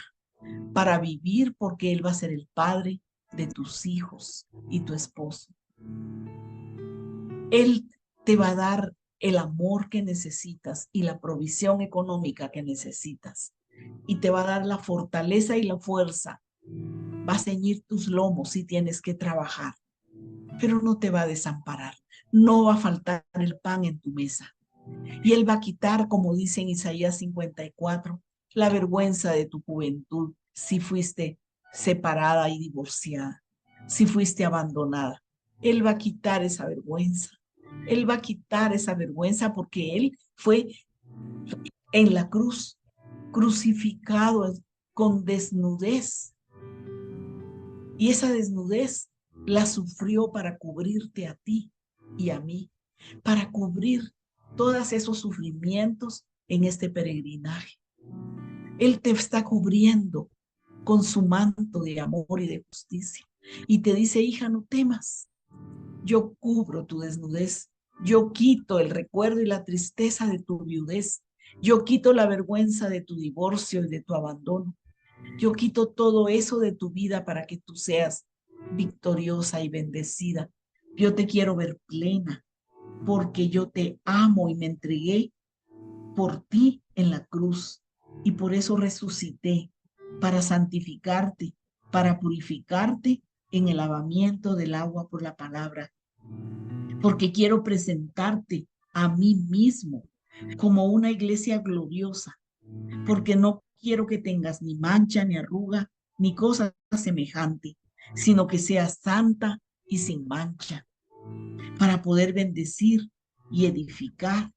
porque Él va a ser el padre de tus hijos y tu esposo. Él te va a dar el amor que necesitas y la provisión económica que necesitas. Y te va a dar la fortaleza y la fuerza. Va a ceñir tus lomos si tienes que trabajar, pero no te va a desamparar. No va a faltar el pan en tu mesa. Y Él va a quitar, como dice en Isaías 54, la vergüenza de tu juventud si fuiste separada y divorciada, si fuiste abandonada. Él va a quitar esa vergüenza. Él va a quitar esa vergüenza porque Él fue en la cruz, crucificado con desnudez. Y esa desnudez la sufrió para cubrirte a ti y a mí, para cubrir todos esos sufrimientos en este peregrinaje. Él te está cubriendo con su manto de amor y de justicia. Y te dice, hija, no temas. Yo cubro tu desnudez. Yo quito el recuerdo y la tristeza de tu viudez. Yo quito la vergüenza de tu divorcio y de tu abandono. Yo quito todo eso de tu vida para que tú seas victoriosa y bendecida. Yo te quiero ver plena porque yo te amo y me entregué por ti en la cruz y por eso resucité para santificarte, para purificarte en el lavamiento del agua por la palabra, porque quiero presentarte a mí mismo como una iglesia gloriosa, porque no quiero que tengas ni mancha, ni arruga, ni cosa semejante, sino que seas santa y sin mancha, para poder bendecir y edificar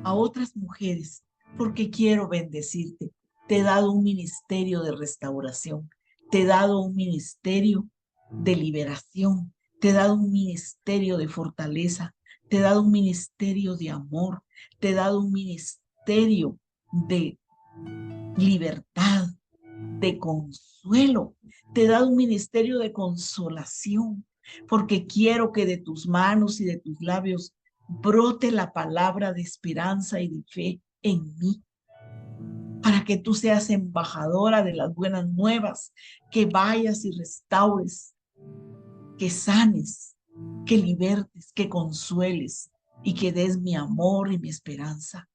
a otras mujeres, porque quiero bendecirte. Te he dado un ministerio de restauración, te he dado un ministerio de liberación, te he dado un ministerio de fortaleza, te he dado un ministerio de amor, te he dado un ministerio de libertad, de consuelo. Te he dado un ministerio de consolación, porque quiero que de tus manos y de tus labios brote la palabra de esperanza y de fe en mí, para que tú seas embajadora de las buenas nuevas, que vayas y restaures, que sanes, que libertes, que consueles y que des mi amor y mi esperanza,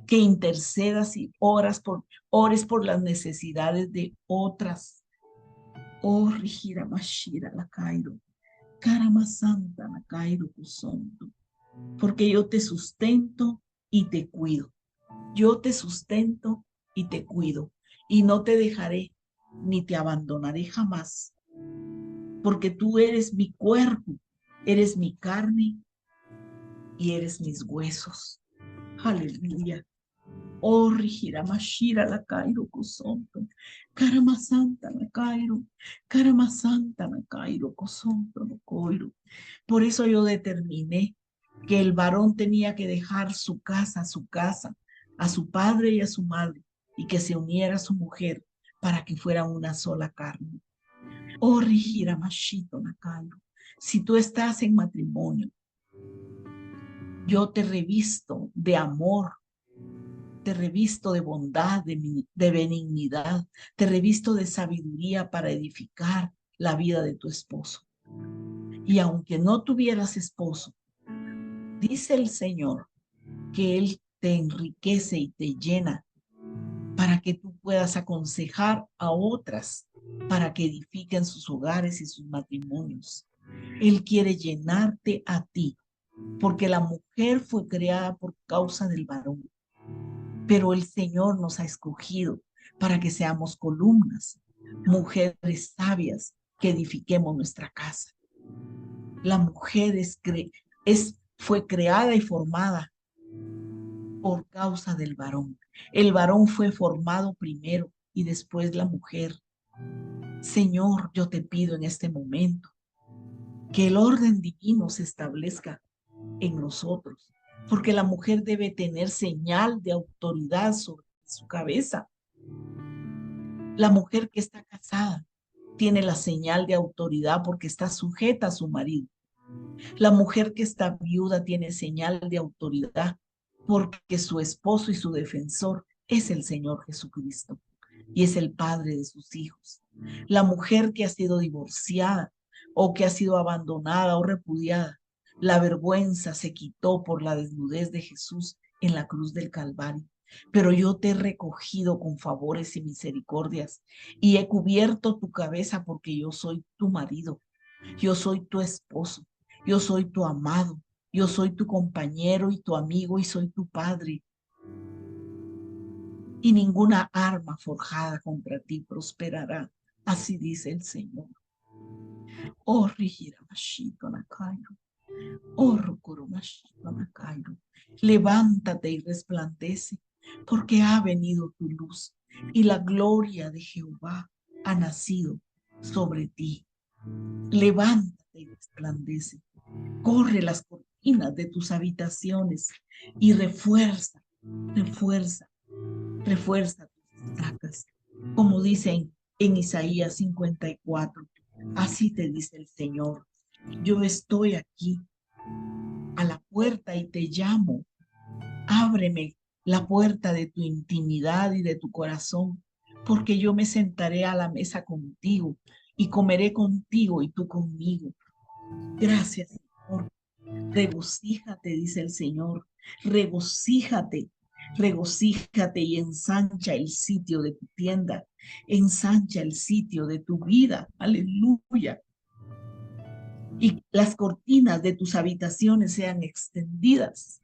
que intercedas y ores por las necesidades de otras. Oh, Rigira Mashira la Cairo, Karama Santa la Cairo Kusonto, porque yo te sustento y te cuido. Yo te sustento y te cuido, y no te dejaré ni te abandonaré jamás, porque tú eres mi cuerpo, eres mi carne y eres mis huesos. Aleluya. Oh, Rigira Mashira la Cairo Cosonto, Karama Santa la Cairo, Karama Santa la Cairo Cosonto no Coiro. Por eso yo determiné que el varón tenía que dejar su casa, a su padre y a su madre, y que se uniera a su mujer para que fueran una sola carne. Oh, Rigira Mashito la Cairo. Si tú estás en matrimonio, yo te revisto de amor, te revisto de bondad, de benignidad, te revisto de sabiduría para edificar la vida de tu esposo. Y aunque no tuvieras esposo, dice el Señor que Él te enriquece y te llena para que tú puedas aconsejar a otras para que edifiquen sus hogares y sus matrimonios. Él quiere llenarte a ti, porque la mujer fue creada por causa del varón, pero el Señor nos ha escogido para que seamos columnas, mujeres sabias que edifiquemos nuestra casa. La mujer fue creada y formada por causa del varón. El varón fue formado primero y después la mujer. Señor, yo te pido en este momento que el orden divino se establezca en nosotros, porque la mujer debe tener señal de autoridad sobre su cabeza. La mujer que está casada tiene la señal de autoridad porque está sujeta a su marido. La mujer que está viuda tiene señal de autoridad porque su esposo y su defensor es el Señor Jesucristo y es el padre de sus hijos. La mujer que ha sido divorciada o que ha sido abandonada o repudiada, la vergüenza se quitó por la desnudez de Jesús en la cruz del Calvario. Pero yo te he recogido con favores y misericordias y he cubierto tu cabeza porque yo soy tu marido, yo soy tu esposo, yo soy tu amado, yo soy tu compañero y tu amigo y soy tu padre. Y ninguna arma forjada contra ti prosperará, así dice el Señor. Oh, Rigira Mashito Nakairo. Oh, Rukuru Mashito Nakairo. Levántate y resplandece, porque ha venido tu luz y la gloria de Jehová ha nacido sobre ti. Levántate y resplandece. Corre las cortinas de tus habitaciones y refuerza tus estacas. Como dicen en Isaías 54, así te dice el Señor, yo estoy aquí a la puerta y te llamo. Ábreme la puerta de tu intimidad y de tu corazón, porque yo me sentaré a la mesa contigo y comeré contigo y tú conmigo. Gracias, Señor. Regocíjate, dice el Señor. Regocíjate, regocíjate y ensancha el sitio de tu tienda. Ensancha el sitio de tu vida. Aleluya. Y las cortinas de tus habitaciones sean extendidas.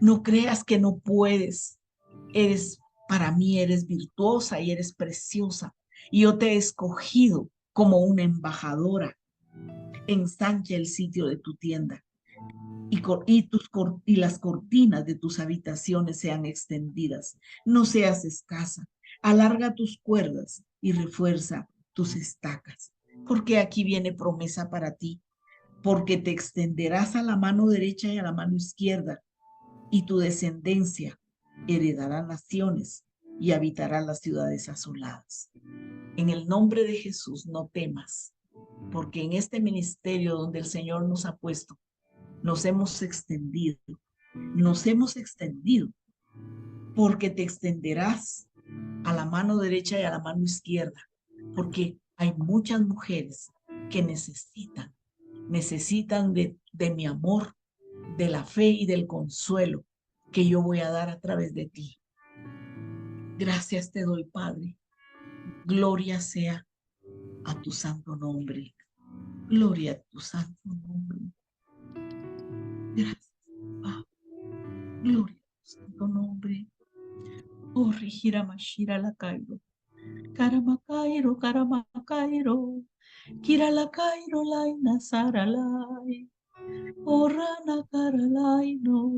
No creas que no puedes. Para mí eres virtuosa y eres preciosa. Y yo te he escogido como una embajadora. Ensancha el sitio de tu tienda y las cortinas de tus habitaciones sean extendidas. No seas escasa. Alarga tus cuerdas y refuerza tus estacas. Porque aquí viene promesa para ti. Porque te extenderás a la mano derecha y a la mano izquierda, y tu descendencia heredará naciones y habitarás las ciudades asoladas. En el nombre de Jesús, no temas, porque en este ministerio donde el Señor nos ha puesto, nos hemos extendido, porque te extenderás a la mano derecha y a la mano izquierda, porque hay muchas mujeres que necesitan de mi amor, de la fe y del consuelo que yo voy a dar a través de ti. Gracias te doy, Padre. Gloria sea a tu santo nombre. Gloria a tu santo nombre. Gracias, Padre. Gloria a tu santo nombre. Oh, Rijira Mashira la Cairo. Karamakairo, Karamakairo. Kira la Cairo, Laina Saralai. Orana Karalai no.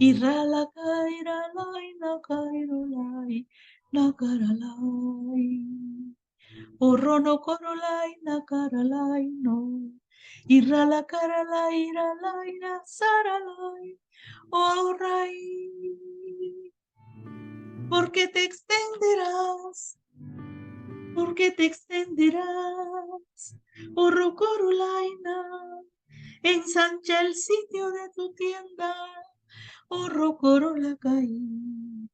Ira la Kaira, Laina Cairo, Lai. Nakaralai. Orono Korolai, Nakaralai no. Ira la Karalai, Ira Laina Saralai. Orai. Porque te extenderás, oh Rocorolaina, ensancha el sitio de tu tienda, oh Rocorolacaí,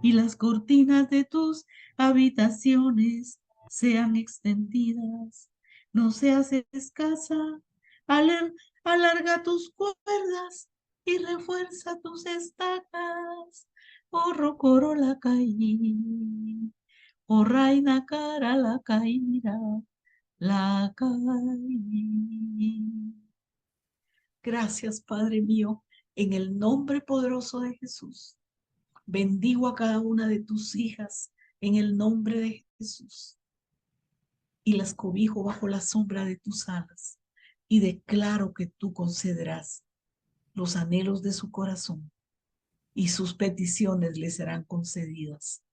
y las cortinas de tus habitaciones sean extendidas, no seas escasa, alarga tus cuerdas y refuerza tus estacas. Oh, Rocoro la caí, oh, Raina cara la caíra, la caí. Gracias, Padre mío, en el nombre poderoso de Jesús. Bendigo a cada una de tus hijas en el nombre de Jesús y las cobijo bajo la sombra de tus alas y declaro que tú concederás los anhelos de su corazón y sus peticiones le serán concedidas.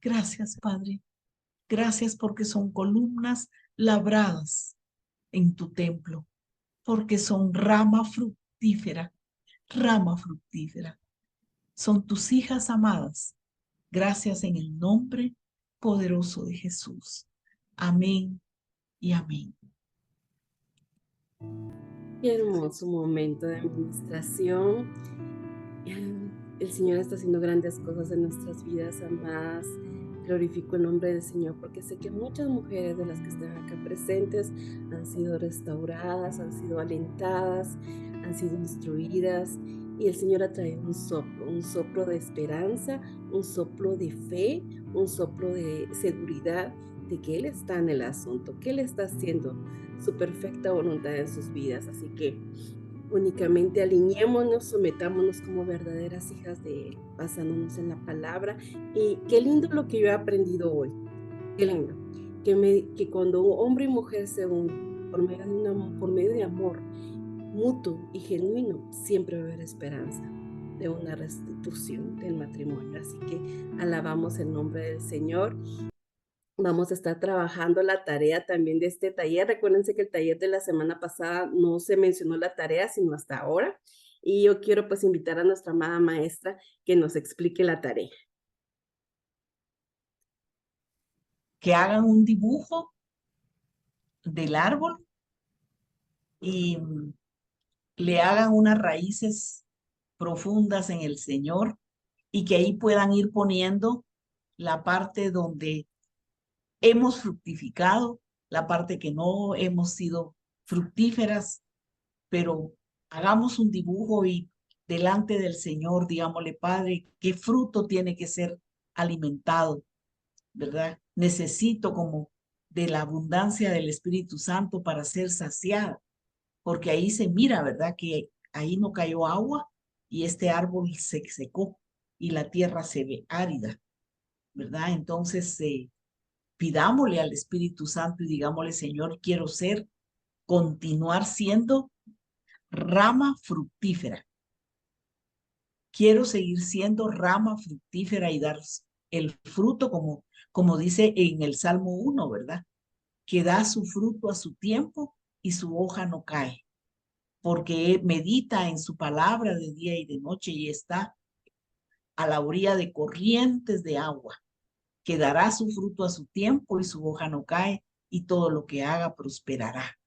Gracias, Padre. Gracias porque son columnas labradas en tu templo, porque son rama fructífera. Son tus hijas amadas. Gracias en el nombre poderoso de Jesús. Amén y amén. Qué hermoso momento de administración. El Señor está haciendo grandes cosas en nuestras vidas, amadas. Glorifico el nombre del Señor porque sé que muchas mujeres de las que están acá presentes han sido restauradas, han sido alentadas, han sido instruidas y el Señor ha traído un soplo de esperanza, un soplo de fe, un soplo de seguridad de que Él está en el asunto, que Él está haciendo su perfecta voluntad en sus vidas. Así que únicamente alineémonos, sometámonos como verdaderas hijas de Él, basándonos en la palabra. Y qué lindo lo que yo he aprendido hoy. Qué lindo. Que cuando hombre y mujer se unen por medio de amor mutuo y genuino, siempre va a haber esperanza de una restitución del matrimonio. Así que alabamos el nombre del Señor. Vamos a estar trabajando la tarea también de este taller. Recuérdense que el taller de la semana pasada no se mencionó la tarea, sino hasta ahora. Y yo quiero pues invitar a nuestra amada maestra que nos explique la tarea. Que hagan un dibujo del árbol y le hagan unas raíces profundas en el Señor y que ahí puedan ir poniendo la parte donde hemos fructificado, la parte que no hemos sido fructíferas, pero hagamos un dibujo y delante del Señor, digámosle, Padre, qué fruto tiene que ser alimentado, ¿verdad? Necesito como de la abundancia del Espíritu Santo para ser saciada, porque ahí se mira, ¿verdad? Que ahí no cayó agua y este árbol se secó y la tierra se ve árida, ¿verdad? Entonces, pidámosle al Espíritu Santo y digámosle, Señor, quiero continuar siendo rama fructífera. Quiero seguir siendo rama fructífera y dar el fruto como dice en el Salmo 1, ¿verdad? Que da su fruto a su tiempo y su hoja no cae, porque medita en su palabra de día y de noche y está a la orilla de corrientes de agua, que dará su fruto a su tiempo y su hoja no cae, y todo lo que haga prosperará.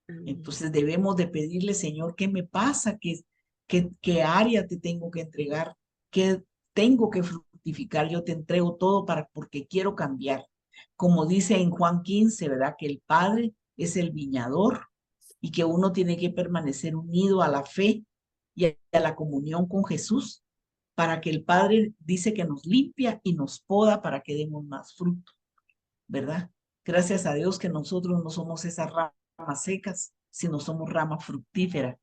Amén. Entonces debemos de pedirle, Señor, ¿qué me pasa? ¿Qué área te tengo que entregar? ¿Qué tengo que fructificar? Yo te entrego todo porque quiero cambiar. Como dice en Juan 15, ¿verdad? Que el Padre es el viñador y que uno tiene que permanecer unido a la fe y a la comunión con Jesús para que el Padre dice que nos limpia y nos poda para que demos más fruto, ¿verdad? Gracias a Dios que nosotros no somos esas ramas secas, sino somos ramas fructíferas.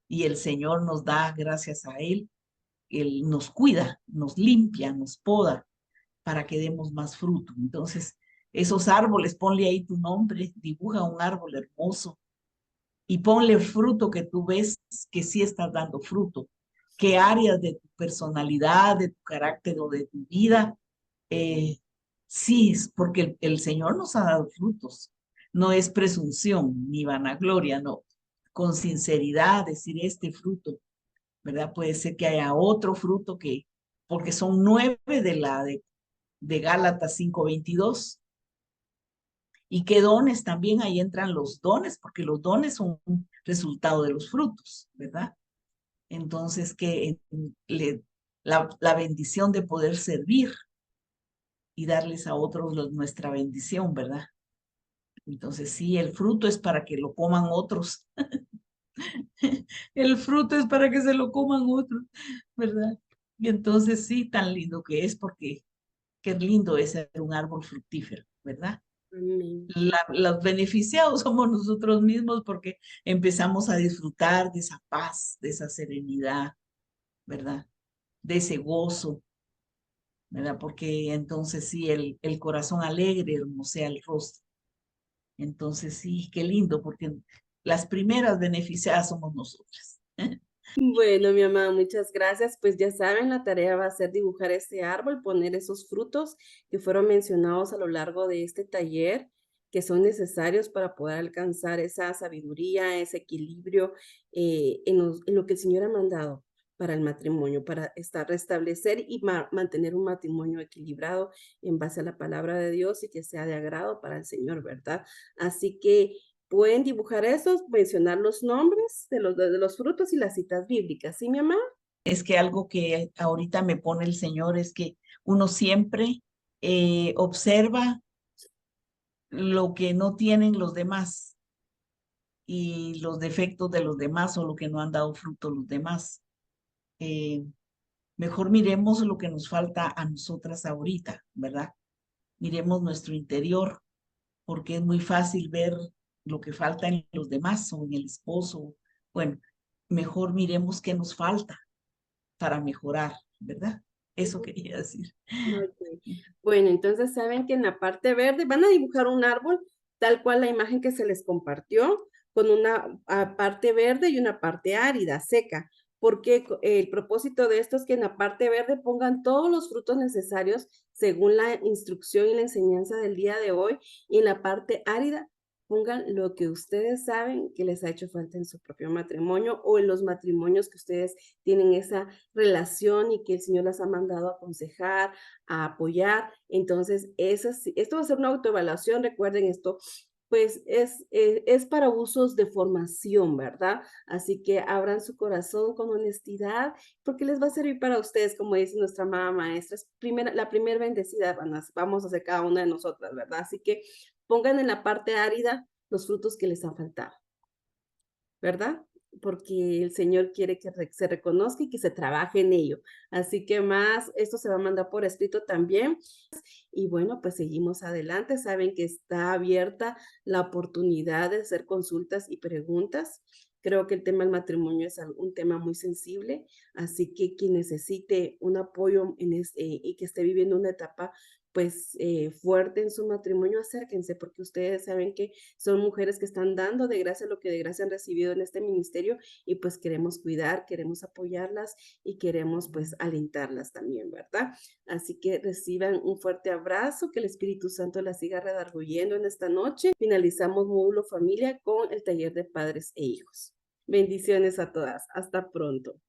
Y el Señor nos da, gracias a Él nos cuida, nos limpia, nos poda para que demos más fruto. Entonces, esos árboles, ponle ahí tu nombre, dibuja un árbol hermoso y ponle fruto que tú ves que sí estás dando fruto. ¿Qué áreas de tu personalidad, de tu carácter o de tu vida? Sí, porque el Señor nos ha dado frutos. No es presunción ni vanagloria, no. Con sinceridad decir este fruto, ¿verdad? Puede ser que haya otro fruto porque son 9 de Gálatas 5:22. Y qué dones también ahí entran los dones, porque los dones son un resultado de los frutos, ¿verdad? Entonces, la bendición de poder servir y darles a otros nuestra bendición, ¿verdad? Entonces, sí, el fruto es para que lo coman otros. El fruto es para que se lo coman otros, ¿verdad? Y entonces, sí, tan lindo que es, porque qué lindo es ser un árbol fructífero, ¿verdad? Amén. Los beneficiados somos nosotros mismos porque empezamos a disfrutar de esa paz, de esa serenidad, ¿verdad? De ese gozo, ¿verdad? Porque entonces sí, el corazón alegre hermosea el rostro. Entonces sí, qué lindo, porque las primeras beneficiadas somos nosotras. Bueno, mi amada, muchas gracias. Pues ya saben, la tarea va a ser dibujar este árbol, poner esos frutos que fueron mencionados a lo largo de este taller, que son necesarios para poder alcanzar esa sabiduría, ese equilibrio en lo que el Señor ha mandado para el matrimonio, para restablecer y mantener un matrimonio equilibrado en base a la palabra de Dios y que sea de agrado para el Señor, ¿verdad? Así que pueden dibujar esos, mencionar los nombres de los frutos y las citas bíblicas, ¿sí, mi mamá? Es que algo que ahorita me pone el Señor es que uno siempre observa lo que no tienen los demás y los defectos de los demás o lo que no han dado fruto los demás. Eh, Mejor miremos lo que nos falta a nosotras ahorita, ¿verdad? Miremos nuestro interior, porque es muy fácil ver lo que falta en los demás o en el esposo. Bueno, mejor miremos qué nos falta para mejorar, ¿verdad? Eso quería decir. Ok. Bueno, entonces saben que en la parte verde van a dibujar un árbol tal cual la imagen que se les compartió, con una parte verde y una parte árida, seca, porque el propósito de esto es que en la parte verde pongan todos los frutos necesarios según la instrucción y la enseñanza del día de hoy, y en la parte árida pongan lo que ustedes saben que les ha hecho falta en su propio matrimonio o en los matrimonios que ustedes tienen esa relación y que el Señor las ha mandado a aconsejar, a apoyar. Entonces, esto va a ser una autoevaluación, recuerden esto, pues es para usos de formación, ¿verdad? Así que abran su corazón con honestidad, porque les va a servir para ustedes, como dice nuestra amada maestra, es la primera bendecida vamos a hacer cada una de nosotras, ¿verdad? Así que pongan en la parte árida los frutos que les han faltado, ¿verdad? Porque el Señor quiere que se reconozca y que se trabaje en ello. Así que más, esto se va a mandar por escrito también. Y bueno, pues seguimos adelante. Saben que está abierta la oportunidad de hacer consultas y preguntas. Creo que el tema del matrimonio es un tema muy sensible, así que quien necesite un apoyo y que esté viviendo una etapa pues fuerte en su matrimonio, acérquense, porque ustedes saben que son mujeres que están dando de gracia lo que de gracia han recibido en este ministerio, y pues queremos cuidar, queremos apoyarlas y queremos pues alentarlas también, ¿verdad? Así que reciban un fuerte abrazo, que el Espíritu Santo las siga redarguyendo en esta noche. Finalizamos módulo familia con el taller de padres e hijos. Bendiciones a todas. Hasta pronto.